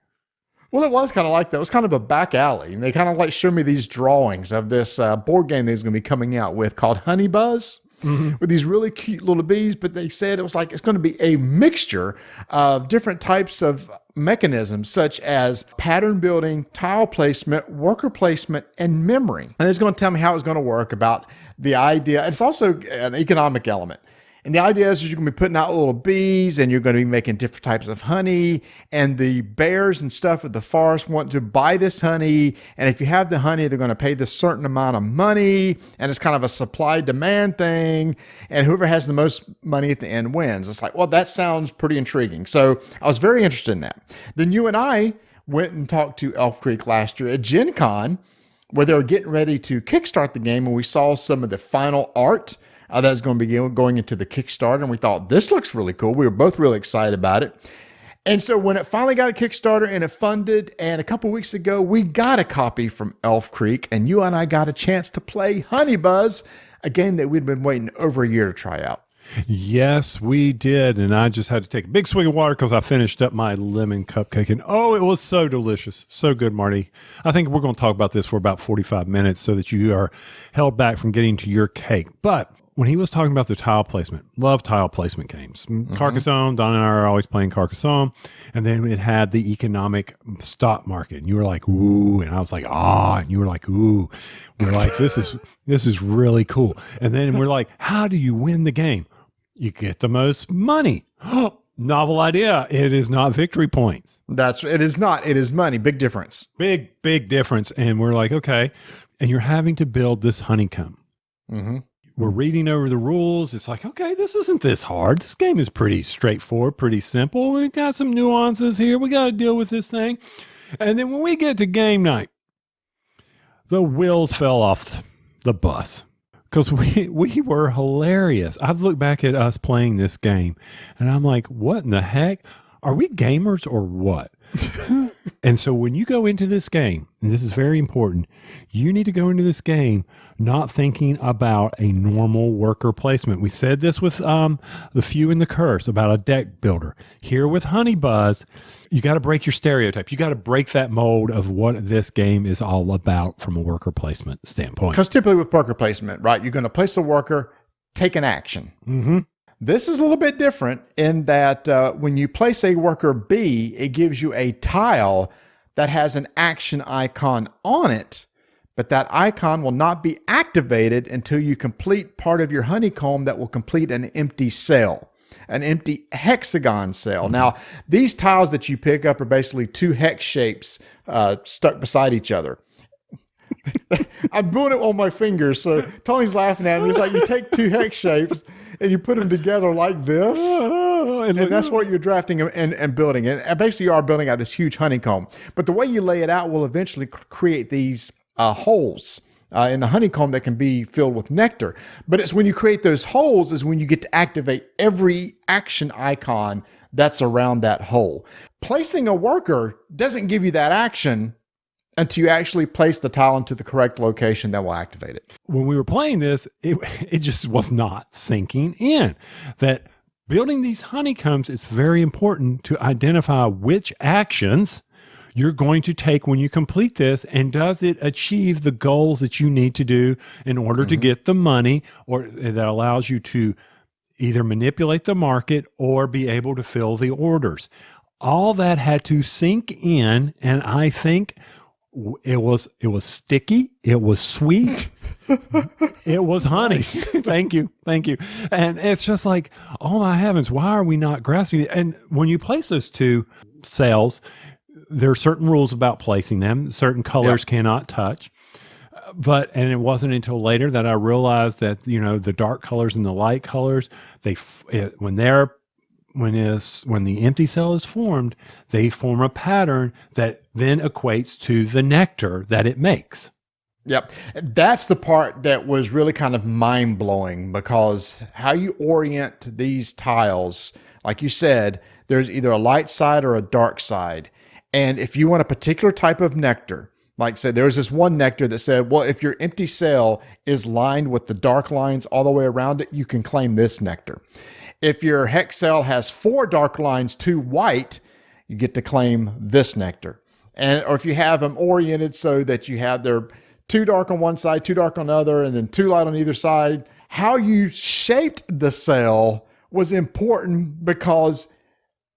Well, it was kind of like that. It was kind of a back alley. And they kind of like showed me these drawings of this board game that's going to be coming out with called Honey Buzz. With these really cute little bees, but they said it was like it's going to be a mixture of different types of mechanisms such as pattern building, tile placement, worker placement, and memory. And it's going to tell me how it's going to work, about the idea. It's also an economic element. And the idea is you're going to be putting out little bees and you're going to be making different types of honey, and the bears and stuff of the forest want to buy this honey. And if you have the honey, they're going to pay this certain amount of money, and it's kind of a supply demand thing. And whoever has the most money at the end wins. It's like, well, that sounds pretty intriguing. So I was very interested in that. Then you and I went and talked to Elf Creek last year at Gen Con, where they were getting ready to kickstart the game, and we saw some of the final art that's going to be going into the Kickstarter, and we thought, this looks really cool. We were both really excited about it. And so when it finally got a Kickstarter and it funded, and a couple weeks ago, we got a copy from Elf Creek, and you and I got a chance to play Honey Buzz, a game that we'd been waiting over a year to try out. Yes, we did. And I just had to take a big swig of water because I finished up my lemon cupcake. And oh, it was so delicious. So good, Marty. I think we're going to talk about this for about 45 minutes so that you are held back from getting to your cake. But when he was talking about the tile placement, love tile placement games. Carcassonne, Don and I are always playing Carcassonne. And then it had the economic stock market. And you were like, ooh. And I was like, ah. And you were like, ooh. We're like, this is really cool. And then we're like, how do you win the game? You get the most money. Novel idea. It is not victory points. It is not. It is money. Big difference. Big difference. And we're like, okay. And you're having to build this honeycomb. Mm-hmm. We're reading over the rules. It's like, okay, this isn't this hard. This game is pretty straightforward, pretty simple. We got some nuances here. We got to deal with this thing. And then when we get to game night, the wheels fell off the bus because we were hilarious. I've looked back at us playing this game and I'm like, what in the heck? Are we gamers or what? And so when you go into this game, and this is very important, you need to go into this game not thinking about a normal worker placement. We said this with the Few and the Curse about a deck builder. Here with Honey Buzz, you got to break your stereotype. You got to break that mold of what this game is all about from a worker placement standpoint. Because typically with worker placement, right, you're going to place a worker, take an action. Mm-hmm. This is a little bit different in that when you place a worker B, it gives you a tile that has an action icon on it, but that icon will not be activated until you complete part of your honeycomb that will complete an empty cell, an empty hexagon cell. Mm-hmm. Now, these tiles that you pick up are basically two hex shapes stuck beside each other. I'm doing it on my fingers, so Tony's laughing at me. He's like, you take two hex shapes and you put them together like this, and that's what you're drafting and building. And basically, you are building out this huge honeycomb. But the way you lay it out will eventually create these holes in the honeycomb that can be filled with nectar. But it's when you create those holes is when you get to activate every action icon that's around that hole. Placing a worker doesn't give you that action until you actually place the tile into the correct location that will activate it. When we were playing this, it just was not sinking in. That building these honeycombs, it's very important to identify which actions you're going to take when you complete this, and does it achieve the goals that you need to do in order to get the money, or that allows you to either manipulate the market or be able to fill the orders. All that had to sink in, and I think it was sticky. It was sweet. It was honey. Nice. Thank you. And it's just like, oh my heavens, why are we not grasping it? And when you place those two cells, there are certain rules about placing them. Certain colors cannot touch. And it wasn't until later that I realized that, the dark colors and the light colors, when the empty cell is formed, they form a pattern that then equates to the nectar that it makes. Yep. That's the part that was really kind of mind-blowing, because how you orient these tiles, like you said, there's either a light side or a dark side. And if you want a particular type of nectar, like say there's this one nectar that said, well, if your empty cell is lined with the dark lines all the way around it, you can claim this nectar. If your hex cell has 4 dark lines, 2 white, you get to claim this nectar. Or if you have them oriented so that you have their 2 dark on one side, 2 dark on the other, and then 2 light on either side, how you shaped the cell was important, because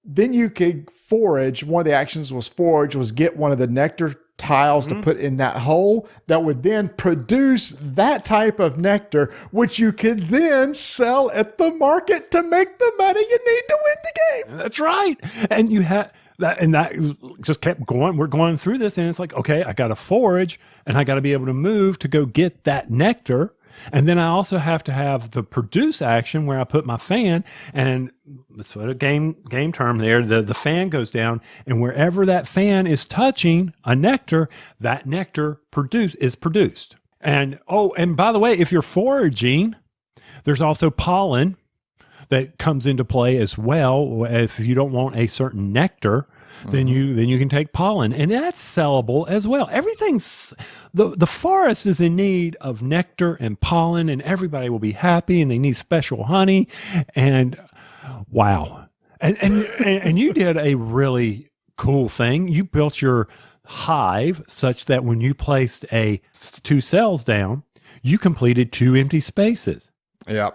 then you could forage. One of the actions was forage, was get one of the nectar tiles to put in that hole that would then produce that type of nectar, which you could then sell at the market to make the money you need to win the game. That's right. And you had that, and that just kept going. We're going through this, and it's like, okay, I got to forage, and I got to be able to move to go get that nectar. And then I also have to have the produce action where I put my fan, and that's what a game term there. The fan goes down, and wherever that fan is touching a nectar, that nectar is produced. And by the way, if you're foraging, there's also pollen that comes into play as well. If you don't want a certain nectar, then you can take pollen, and that's sellable as well. Everything's the forest is in need of nectar and pollen, and everybody will be happy, and they need special honey. And wow, and you did a really cool thing. You built your hive such that when you placed 2 cells down, you completed 2 empty spaces. Yeah.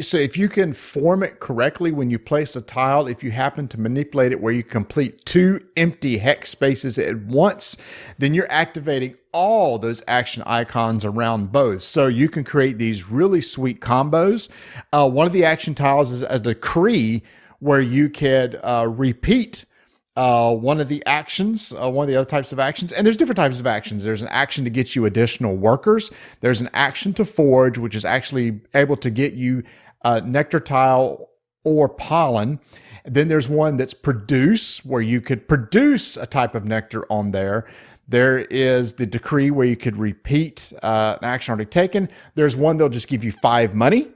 So if you can form it correctly when you place a tile, if you happen to manipulate it where you complete 2 empty hex spaces at once, then you're activating all those action icons around both. So you can create these really sweet combos. One of the action tiles is a decree where you could repeat one of the actions, one of the other types of actions. And there's different types of actions. There's an action to get you additional workers. There's an action to forge, which is actually able to get you nectar tile or pollen. Then there's one that's produce, where you could produce a type of nectar on there. There is the decree where you could repeat an action already taken. There's one that'll just give you 5 money,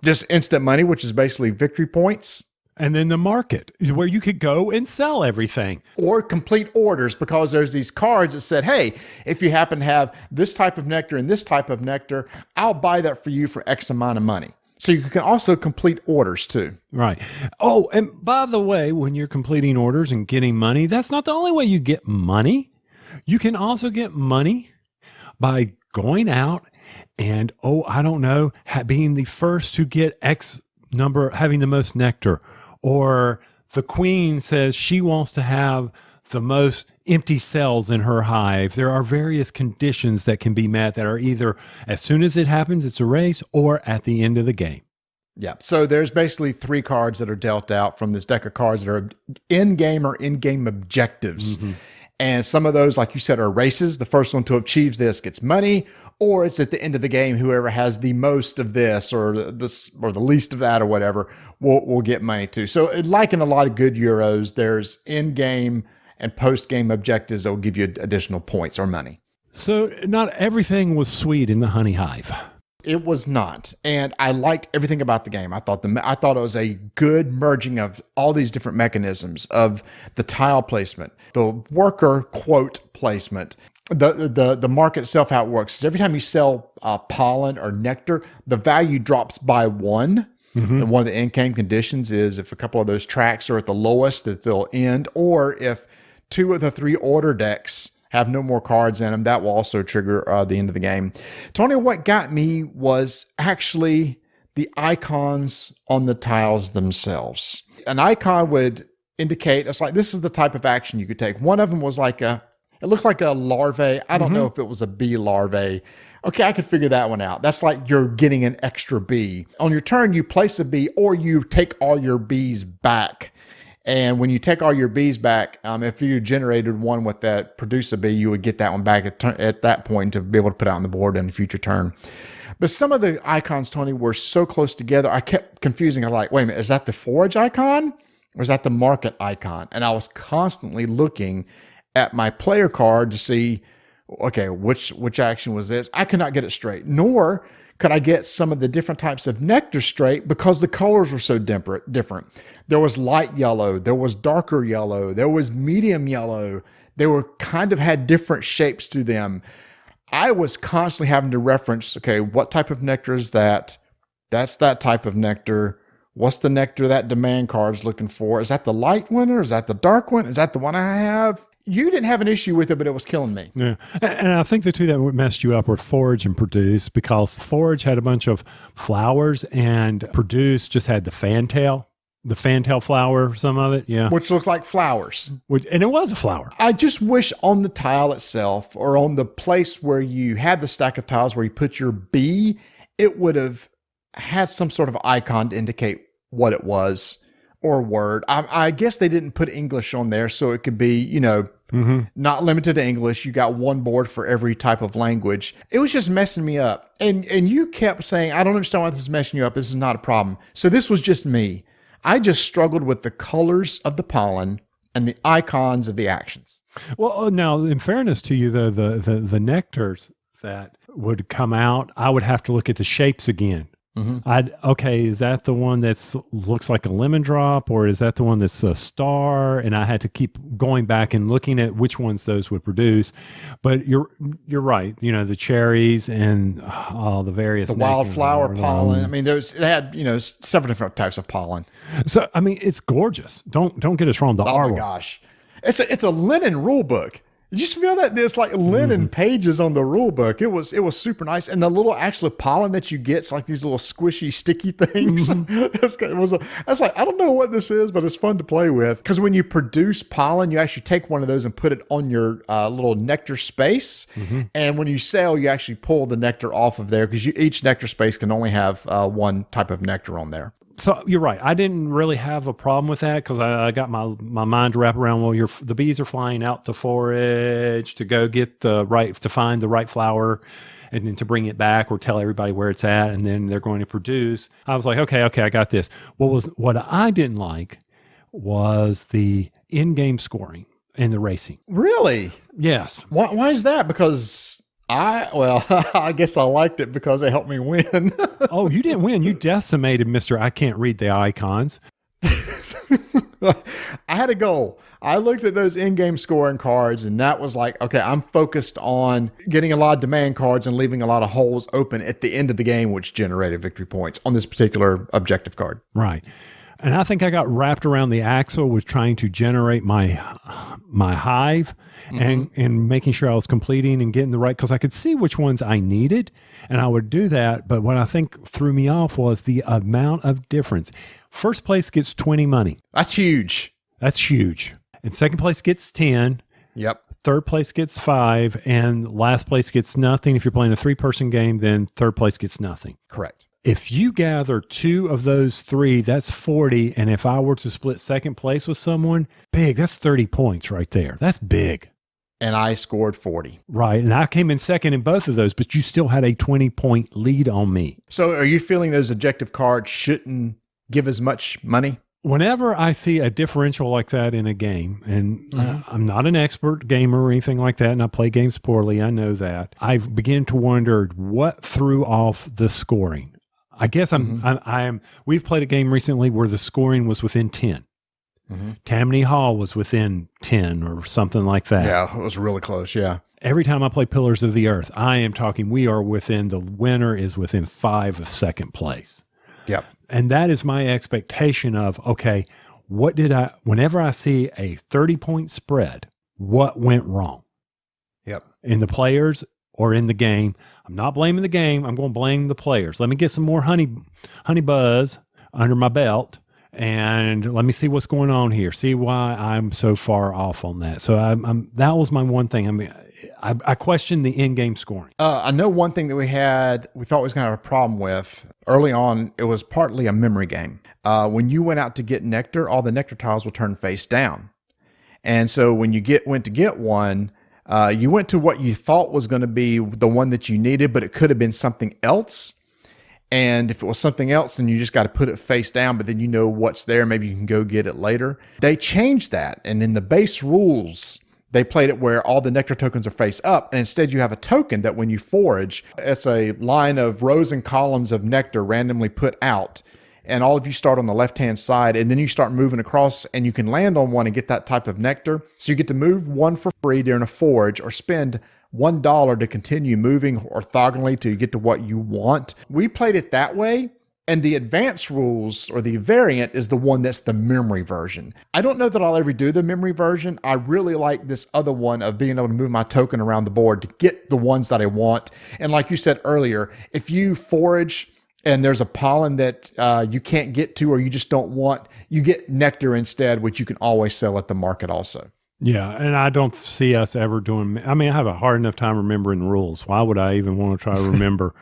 just instant money, which is basically victory points. And then the market, where you could go and sell everything. Or complete orders, because there's these cards that said, hey, if you happen to have this type of nectar and this type of nectar, I'll buy that for you for X amount of money. So you can also complete orders too. Right. Oh, and by the way, when you're completing orders and getting money, that's not the only way you get money. You can also get money by going out and, being the first to get X number, having the most nectar. Or the queen says she wants to have the most empty cells in her hive. There are various conditions that can be met that are either as soon as it happens, it's a race, or at the end of the game. Yeah. So there's basically 3 cards that are dealt out from this deck of cards that are in-game or in-game objectives. And some of those, like you said, are races. The first one to achieve this gets money, or it's at the end of the game, whoever has the most of this or the least of that or whatever will get money too. So like in a lot of good Euros, there's in-game and post-game objectives that will give you additional points or money. So not everything was sweet in the honey hive. It was not. And I liked everything about the game. I thought it was a good merging of all these different mechanisms of the tile placement, the worker quote placement, the market itself, how it works. So every time you sell pollen or nectar, the value drops by 1. And one of the in-game conditions is if a couple of those tracks are at the lowest, that they'll end, or if 2 of the 3 order decks have no more cards in them, that will also trigger the end of the game. Tony, what got me was actually the icons on the tiles themselves. An icon would indicate, it's like, this is the type of action you could take. One of them was like it looked like a larvae. I don't know if it was a bee larvae. Okay, I could figure that one out. That's like you're getting an extra bee. On your turn, you place a bee, or you take all your bees back. And when you take all your bees back, if you generated one with that produce a bee, you would get that one back at that point to be able to put out on the board in a future turn. But some of the icons, Tony, were so close together, I kept confusing. I was like, wait a minute, is that the forage icon or is that the market icon? And I was constantly looking at my player card to see, okay, which action was this? I could not get it straight, nor could I get some of the different types of nectar straight because the colors were so different. There was light yellow, there was darker yellow, there was medium yellow. They were kind of had different shapes to them. I was constantly having to reference, okay, what type of nectar is that? That's that type of nectar. What's the nectar that demand card's looking for? Is that the light one or is that the dark one? Is that the one I have? You didn't have an issue with it, but it was killing me. Yeah. And I think the two that messed you up were forage and produce, because forage had a bunch of flowers and produce just had the fantail flower, some of it. Yeah. Which looked like flowers. And it was a flower. I just wish on the tile itself or on the place where you had the stack of tiles where you put your bee, it would have had some sort of icon to indicate what it was or word. I guess they didn't put English on there, so it could be, not limited to English. You got one board for every type of language. It was just messing me up. And you kept saying, I don't understand why this is messing you up. This is not a problem. So this was just me. I just struggled with the colors of the pollen and the icons of the actions. Well, now, in fairness to you, the nectars that would come out, I would have to look at the shapes again. Is that the one that looks like a lemon drop, or is that the one that's a star? And I had to keep going back and looking at which ones those would produce. But you're right. The cherries and all the various wildflower pollen. I mean, they had several different types of pollen. So I mean, it's gorgeous. Don't get us wrong. The artwork. Oh my gosh, it's a linen rule book. You just feel that there's like linen pages on the rule book. It was super nice. And the little actual pollen that you get, it's like these little squishy, sticky things. It's like, I don't know what this is, but it's fun to play with. Because when you produce pollen, you actually take one of those and put it on your little nectar space. And when you sell, you actually pull the nectar off of there because each nectar space can only have one type of nectar on there. So you're right. I didn't really have a problem with that because I got my mind to wrap around. Well, the bees are flying out to forage to go get to find the right flower, and then to bring it back or tell everybody where it's at, and then they're going to produce. I was like, okay, I got this. What I didn't like was the in-game scoring and the racing. Really? Yes. Why is that? Because I guess I liked it because it helped me win. Oh, you didn't win. You decimated Mr. I can't read the icons. I had a goal. I looked at those in-game scoring cards, and that was like, okay, I'm focused on getting a lot of demand cards and leaving a lot of holes open at the end of the game, which generated victory points on this particular objective card. Right. And I think I got wrapped around the axle with trying to generate my hive and making sure I was completing and getting the right, because I could see which ones I needed, and I would do that. But what I think threw me off was the amount of difference. First place gets 20 money. That's huge. That's huge. And second place gets 10. Yep. Third place gets 5, and last place gets nothing. If you're playing a 3-person game, then third place gets nothing. Correct. If you gather 2 of those 3, that's 40. And if I were to split second place with someone, big, that's 30 points right there. That's big. And I scored 40. Right. And I came in second in both of those, but you still had a 20-point lead on me. So are you feeling those objective cards shouldn't give as much money? Whenever I see a differential like that in a game, and I'm not an expert gamer or anything like that, and I play games poorly, I know that, I begin to wonder what threw off the scoring. I guess we've played a game recently where the scoring was within 10. Tammany Hall was within 10 or something like that. Yeah, it was really close. Yeah. Every time I play Pillars of the Earth, I am talking, the winner is within 5 of second place. Yep. And that is my expectation of, okay, whenever I see a 30-point spread, what went wrong? Yep. In the players or in the game. I'm not blaming the game. I'm going to blame the players. Let me get some more honey buzz under my belt, and let me see what's going on here. See why I'm so far off on that. So that was my one thing. I mean, I questioned the in-game scoring. I know one thing that we thought we was going to have a problem with early on. It was partly a memory game. When you went out to get nectar, all the nectar tiles will turn face down. And so when you went to get one, you went to what you thought was going to be the one that you needed, but it could have been something else. And if it was something else, then you just got to put it face down, but then you know what's there. Maybe you can go get it later. They changed that. And in the base rules, they played it where all the nectar tokens are face up. And instead you have a token that when you forage, it's a line of rows and columns of nectar randomly put out. And all of you start on the left-hand side, and then you start moving across, and you can land on one and get that type of nectar. So you get to move one for free during a forage, or spend $1 to continue moving orthogonally till you get to what you want. We played it that way, and the advanced rules, or the variant, is the one that's the memory version. I don't know that I'll ever do the memory version. I really like this other one of being able to move my token around the board to get the ones that I want. And like you said earlier, if you forage and there's a pollen that you can't get to, or you just don't want, you get nectar instead, which you can always sell at the market also. Yeah, and I don't see us ever doing, I mean, I have a hard enough time remembering rules. Why would I even want to try to remember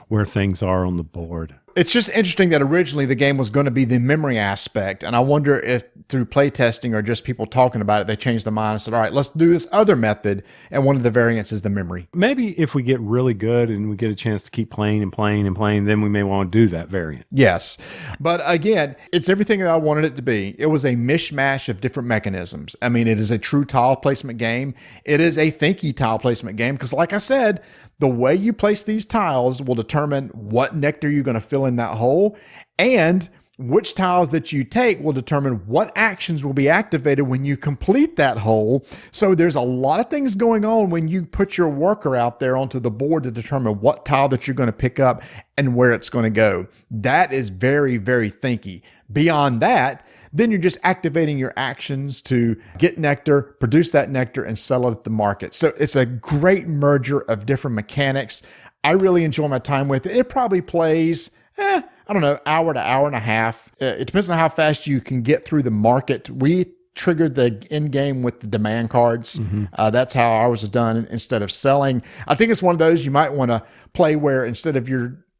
where things are on the board? It's just interesting that originally the game was going to be the memory aspect. And I wonder if through playtesting or just people talking about it, they changed their mind and said, all right, let's do this other method. And one of the variants is the memory. Maybe if we get really good and we get a chance to keep playing and playing and playing, then we may want to do that variant. Yes. But again, it's everything that I wanted it to be. It was a mishmash of different mechanisms. I mean, it is a true tile placement game. It is a thinky tile placement game because, like I said, the way you place these tiles will determine what nectar you're going to fill in that hole, and which tiles that you take will determine what actions will be activated when you complete that hole. So there's a lot of things going on when you put your worker out there onto the board to determine what tile that you're going to pick up and where it's going to go. That is very, very thinky. Beyond that, then you're just activating your actions to get nectar, produce that nectar, and sell it at the market. So it's a great merger of different mechanics. I really enjoy my time with it. It probably plays, I don't know, hour to hour and a half. It depends on how fast you can get through the market. We triggered the end game with the demand cards. That's how ours is done instead of selling. I think it's one of those you might want to play where instead of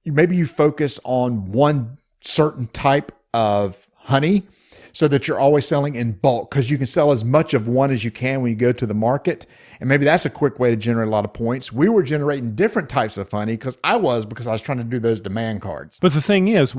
maybe you focus on one certain type of honey so that you're always selling in bulk, because you can sell as much of one as you can when you go to the market. And maybe that's a quick way to generate a lot of points. We were generating different types of honey because I was trying to do those demand cards. But the thing is,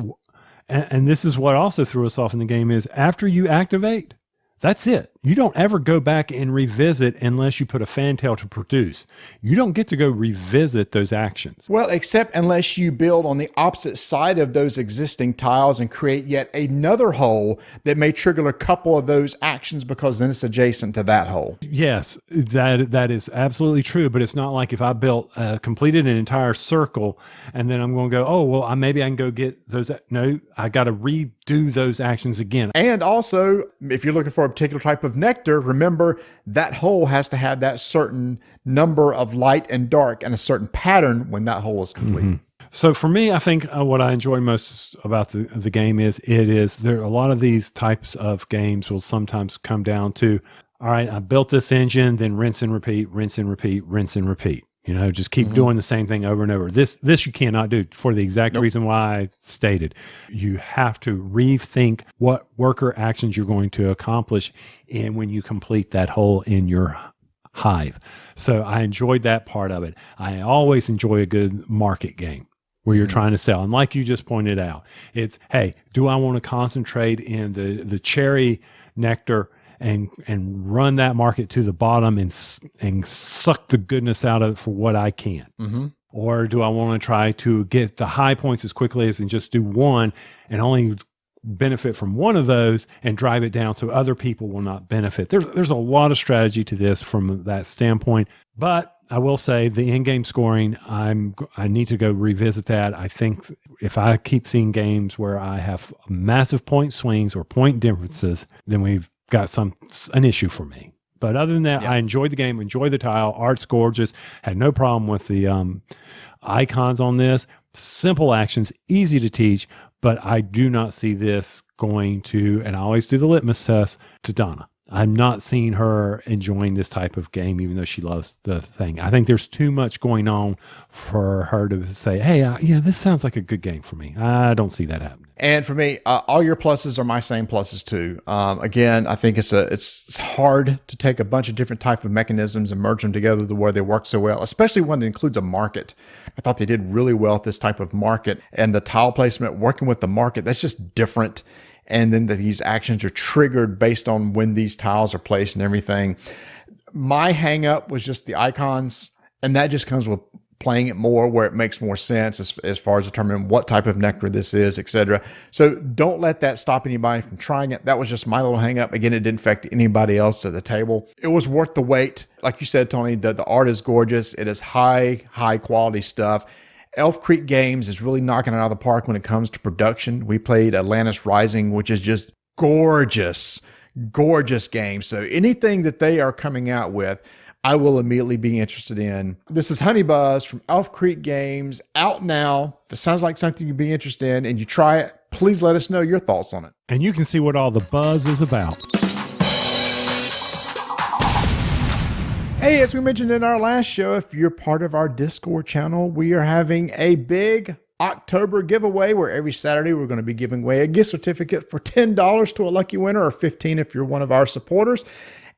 and this is what also threw us off in the game, is after you activate, that's it. You don't ever go back and revisit unless you put a fantail to produce. You don't get to go revisit those actions. Well, except unless you build on the opposite side of those existing tiles and create yet another hole that may trigger a couple of those actions, because then it's adjacent to that hole. Yes, that is absolutely true. But it's not like if I completed an entire circle and then I'm going to go, oh, well, maybe I can go get those. No, I got to redo those actions again. And also, if you're looking for a particular type of nectar, remember that hole has to have that certain number of light and dark and a certain pattern when that hole is complete. So for me, I think what I enjoy most about the game is there a lot of these types of games will sometimes come down to, all right, I built this engine, then rinse and repeat, rinse and repeat, rinse and repeat. Just keep doing the same thing over and over. This you cannot do for the exact reason why I stated. You have to rethink what worker actions you're going to accomplish and when you complete that hole in your hive. So I enjoyed that part of it. I always enjoy a good market game where you're trying to sell. And like you just pointed out, it's, hey, do I want to concentrate in the cherry nectar and run that market to the bottom and suck the goodness out of it for what I can? Or do I want to try to get the high points as quickly as and just do one and only benefit from one of those and drive it down so other people will not benefit? There's a lot of strategy to this from that standpoint. But I will say the in-game scoring, I need to go revisit that. I think if I keep seeing games where I have massive point swings or point differences, then we've got an issue for me. But other than that, I enjoyed the game, enjoyed the tile. Art's gorgeous. Had no problem with the icons on this. Simple actions, easy to teach. But I do not see this going to, and I always do the litmus test, to Donna. I'm not seeing her enjoying this type of game, even though she loves the thing. I think there's too much going on for her to say, hey, this sounds like a good game for me. I don't see that happening. And for me, all your pluses are my same pluses too. Again, I think it's hard to take a bunch of different type of mechanisms and merge them together to where they work so well, especially when it includes a market. I thought they did really well with this type of market, and the tile placement working with the market, that's just different. And then these actions are triggered based on when these tiles are placed and everything. My hang up was just the icons, and that just comes with playing it more where it makes more sense as far as determining what type of nectar this is, etc. So don't let that stop anybody from trying it. That was just my little hang up. Again, it didn't affect anybody else at the table. It was worth the wait. Like you said, Tony, the art is gorgeous. It is high quality stuff. Elf Creek Games is really knocking it out of the park when it comes to production. We played Atlantis Rising, which is just gorgeous game. So anything that they are coming out with, I will immediately be interested in. This is Honey Buzz from Elf Creek Games, out now. If it sounds like something you'd be interested in and you try it, please let us know your thoughts on it. And you can see what all the buzz is about. Hey, as we mentioned in our last show, if you're part of our Discord channel, we are having a big October giveaway where every Saturday we're going to be giving away a gift certificate for $10 to a lucky winner, or $15 if you're one of our supporters.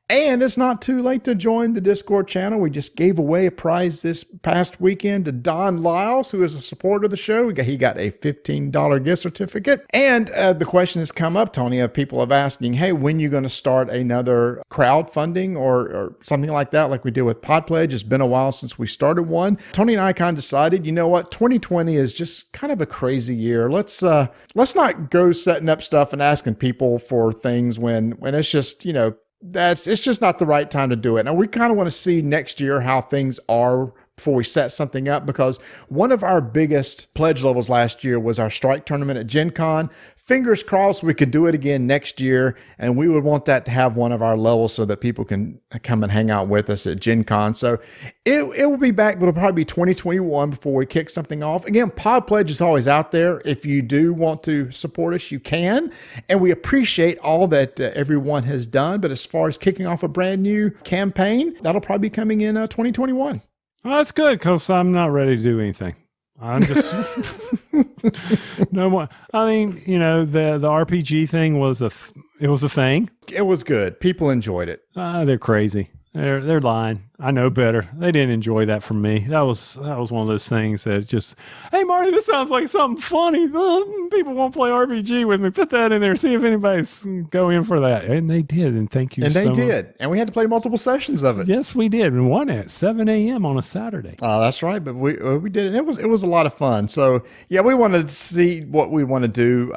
And it's not too late to join the Discord channel. We just gave away a prize this past weekend to Don Lyles, who is a supporter of the show. He got a $15 gift certificate. And the question has come up, Tony, of people have asking, hey, when are you going to start another crowdfunding or something like that, like we did with Pod Pledge? It's been a while since we started one. Tony and I kind of decided, you know what, 2020 is just kind of a crazy year. Let's not go setting up stuff and asking people for things when it's just, it's just not the right time to do it. Now, we kind of want to see next year how things are before we set something up, because one of our biggest pledge levels last year was our strike tournament at Gen Con. Fingers crossed we could do it again next year, and we would want that to have one of our levels so that people can come and hang out with us at Gen Con. So it will be back, but it'll probably be 2021 before we kick something off. Again, Pod Pledge is always out there. If you do want to support us, you can, and we appreciate all that everyone has done. But as far as kicking off a brand new campaign, that'll probably be coming in 2021. Well, that's good, because I'm not ready to do anything. I'm just no more. I mean, the RPG thing was it was a thing. It was good. People enjoyed it. They're crazy. They're lying. I know better. They didn't enjoy that from me. That was one of those things that just, hey Marty, this sounds like something funny. People won't play RPG with me. Put that in there. See if anybody's go in for that. And they did. And thank you. And they so did. much. And we had to play multiple sessions of it. Yes, we did. And one at 7 a.m. on a Saturday. That's right. But we did it. It was a lot of fun. So yeah, we wanted to see what we want to do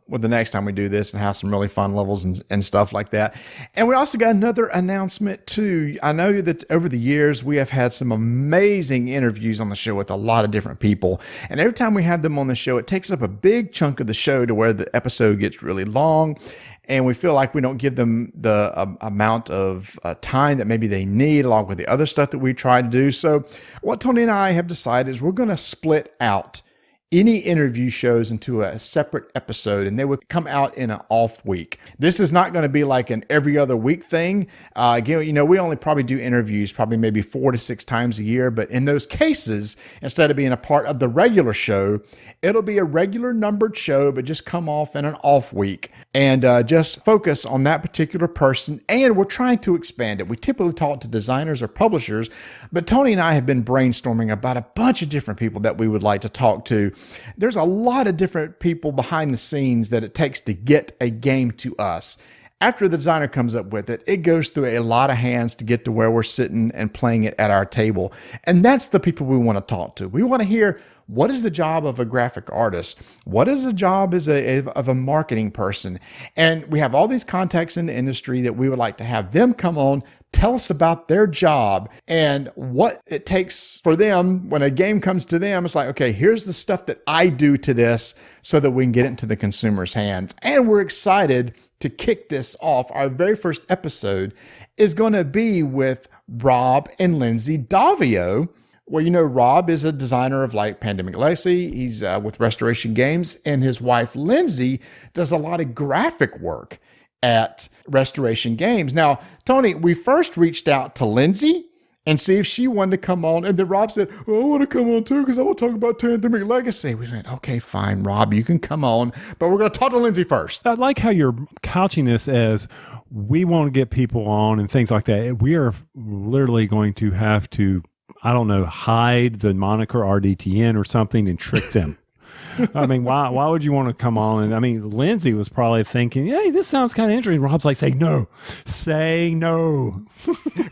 with the next time we do this and have some really fun levels and stuff like that. And we also got another announcement too. I know that over the years we have had some amazing interviews on the show with a lot of different people. And every time we have them on the show, it takes up a big chunk of the show to where the episode gets really long. And we feel like we don't give them the amount of time that maybe they need, along with the other stuff that we try to do. So what Tony and I have decided is we're going to split out any interview shows into a separate episode, and they would come out in an off week. This is not going to be like an every other week thing. Again, we only probably do interviews probably maybe 4 to 6 times a year, but in those cases, instead of being a part of the regular show, it'll be a regular numbered show, but just come off in an off week and just focus on that particular person. And we're trying to expand it. We typically talk to designers or publishers, but Tony and I have been brainstorming about a bunch of different people that we would like to talk to. There's a lot of different people behind the scenes that it takes to get a game to us. After the designer comes up with it, it goes through a lot of hands to get to where we're sitting and playing it at our table. And that's the people we want to talk to. We want to hear, what is the job of a graphic artist? What is the job of a marketing person? And we have all these contacts in the industry that we would like to have them come on, tell us about their job and what it takes for them when a game comes to them. It's like, okay, here's the stuff that I do to this so that we can get it into the consumer's hands. And we're excited to kick this off. Our very first episode is going to be with Rob and Lindsay Davio. Well, Rob is a designer of like Pandemic Legacy. He's with Restoration Games, and his wife, Lindsay, does a lot of graphic work at Restoration Games. Now, Tony, we first reached out to Lindsay and see if she wanted to come on. And then Rob said, well, I want to come on too because I want to talk about Pandemic Legacy. We said, okay, fine, Rob, you can come on, but we're going to talk to Lindsay first. I like how you're couching this as we want to get people on and things like that. We are literally going to have to, I don't know, hide the moniker RDTN or something and trick them. I mean, why would you want to come on? And I mean, Lindsay was probably thinking, hey, this sounds kind of interesting. Rob's like, say no.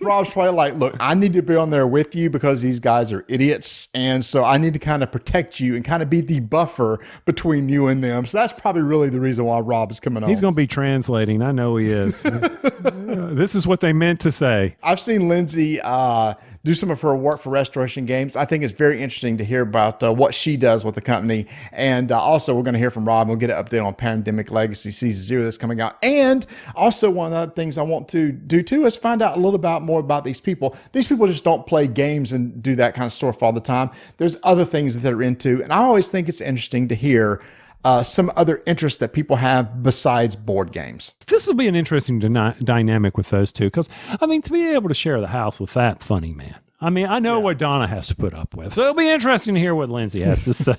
Rob's probably like, look, I need to be on there with you because these guys are idiots. And so I need to kind of protect you and kind of be the buffer between you and them. So that's probably really the reason why Rob is coming on. He's going to be translating. I know he is. This is what they meant to say. I've seen Lindsay do some of her work for Restoration Games. I think it's very interesting to hear about what she does with the company. And also, we're going to hear from Rob. We'll get an update on Pandemic Legacy Season 0 that's coming out. And also, one of the other things I want to do too is find out a little bit more about these people. These people just don't play games and do that kind of stuff all the time. There's other things that they're into. And I always think it's interesting to hear some other interests that people have besides board games. This will be an interesting dynamic with those two, because, I mean, to be able to share the house with that funny man. I mean, I know what Donna has to put up with, so it'll be interesting to hear what Lindsay has to say.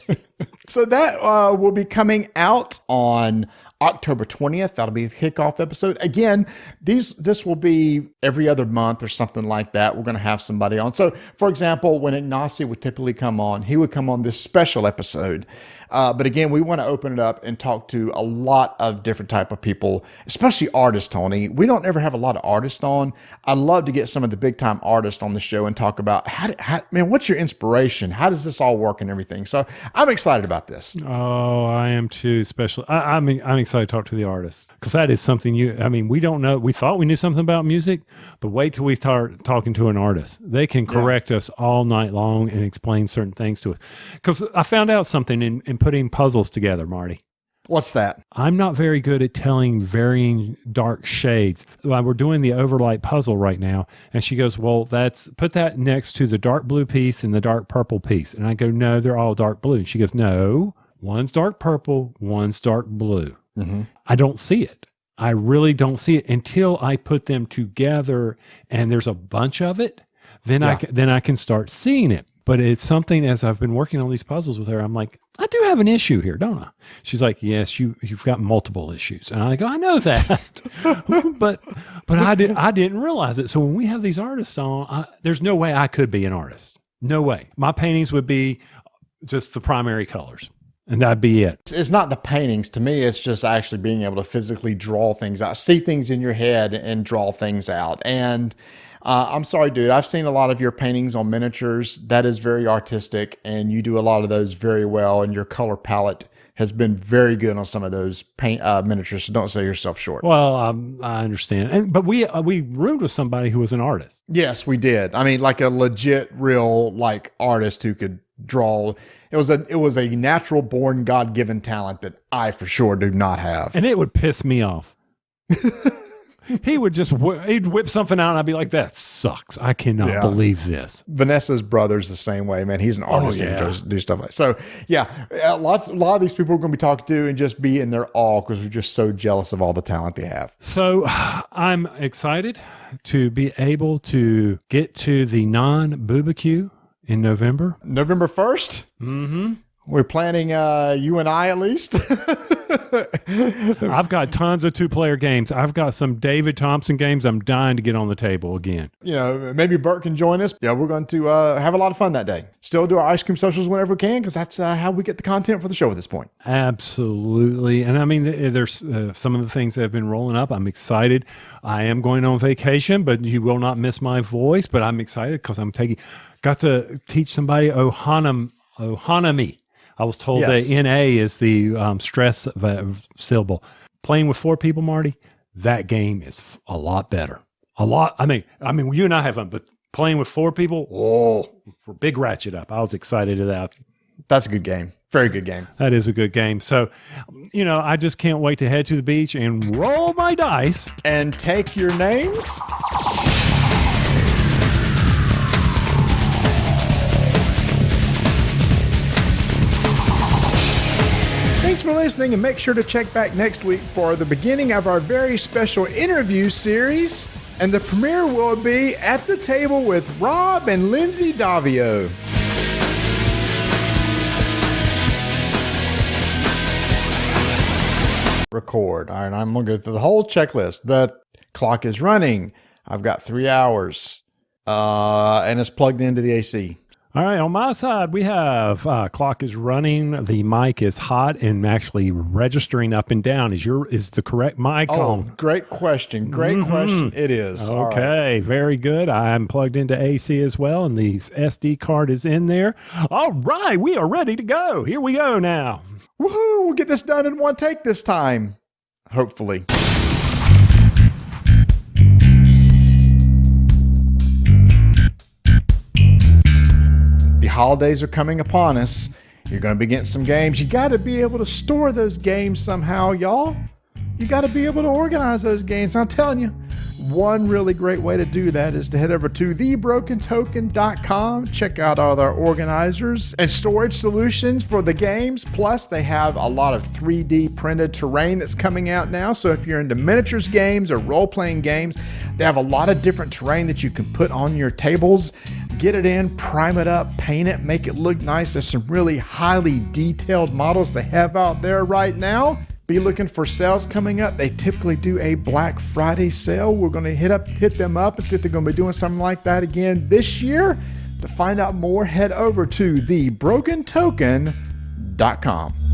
So that will be coming out on October 20th. That'll be the kickoff episode. Again, this will be every other month or something like that. We're going to have somebody on. So, for example, when Ignacio would typically come on, he would come on this special episode But again, we want to open it up and talk to a lot of different type of people, especially artists, Tony. We don't ever have a lot of artists on. I'd love to get some of the big time artists on the show and talk about what's your inspiration? How does this all work and everything? So I'm excited about this. Oh, I am too. Especially, I'm excited to talk to the artists because that is something we don't know. We thought we knew something about music, but wait till we start talking to an artist. They can correct us all night long and explain certain things to us. Because I found out something in putting puzzles together, Marty. What's that? I'm not very good at telling varying dark shades. We're doing the overlight puzzle right now. And she goes, well, put that next to the dark blue piece and the dark purple piece. And I go, no, they're all dark blue. And she goes, no, one's dark purple, one's dark blue. Mm-hmm. I don't see it. I really don't see it until I put them together and there's a bunch of it. Then I can start seeing it. But it's something, as I've been working on these puzzles with her, I'm like, I do have an issue here, don't I? She's like, yes, you've got multiple issues. And I go, I know that. but I didn't realize it. So when we have these artists on, there's no way I could be an artist. No way. My paintings would be just the primary colors. And that'd be it. It's not the paintings. To me, it's just actually being able to physically draw things out, see things in your head and draw things out. And I'm sorry, dude, I've seen a lot of your paintings on miniatures. That is very artistic, and you do a lot of those very well, and your color palette has been very good on some of those miniatures, so don't sell yourself short. Well, I understand. But we roomed with somebody who was an artist. Yes, we did. I mean, like a legit, real, artist who could draw. It was a natural born God-given talent that I for sure do not have. And it would piss me off. He would he'd whip something out and I'd be like, that sucks. I cannot believe this. Vanessa's brother's the same way, man. He's an artist and does do stuff like that. So yeah, a lot of these people we're going to be talking to and just be in their awe because we're just so jealous of all the talent they have. So I'm excited to be able to get to the non-BooBQ in November. November 1st? Mm-hmm. We're planning you and I at least. I've got tons of 2-player games. I've got some David Thompson games I'm dying to get on the table again. You know, maybe Bert can join us. Yeah, we're going to have a lot of fun that day. Still do our ice cream socials whenever we can because that's how we get the content for the show at this point. Absolutely. And I mean, there's some of the things that have been rolling up. I'm excited. I am going on vacation, but you will not miss my voice. But I'm excited because got to teach somebody ohanami. I was told that NA is the stress syllable. Playing with 4 people, Marty, that game is a lot better. A lot. I mean, you and I have fun, but playing with 4 people, for big ratchet up. I was excited at that. That's a good game. Very good game. That is a good game. So, I just can't wait to head to the beach and roll my dice. And take your names. Thanks for listening, and make sure to check back next week for the beginning of our very special interview series. And the premiere will be At the Table with Rob and Lindsay Davio. Record. All right, I'm going to go through the whole checklist. The clock is running. I've got 3 hours. And it's plugged into the AC. All right, on my side, we have clock is running, the mic is hot and actually registering up and down. Is the correct mic on? Great question. Great question. It is. Okay, right. Very good. I'm plugged into AC as well, and the SD card is in there. All right, we are ready to go. Here we go now. Woohoo! We'll get this done in one take this time. Hopefully. Holidays are coming upon us. You're going to be getting some games. You got to be able to store those games somehow, y'all. You got to be able to organize those games. I'm telling you, one really great way to do that is to head over to thebrokentoken.com. Check out all their organizers and storage solutions for the games. Plus, they have a lot of 3D printed terrain that's coming out now. So if you're into miniatures games or role-playing games, they have a lot of different terrain that you can put on your tables. Get it in, prime it up, paint it, make it look nice. There's some really highly detailed models they have out there right now. Be looking for sales coming up. They typically do a Black Friday sale. We're going to hit them up and see if they're going to be doing something like that again this year. To find out more, head over to thebrokentoken.com. cartographers.com.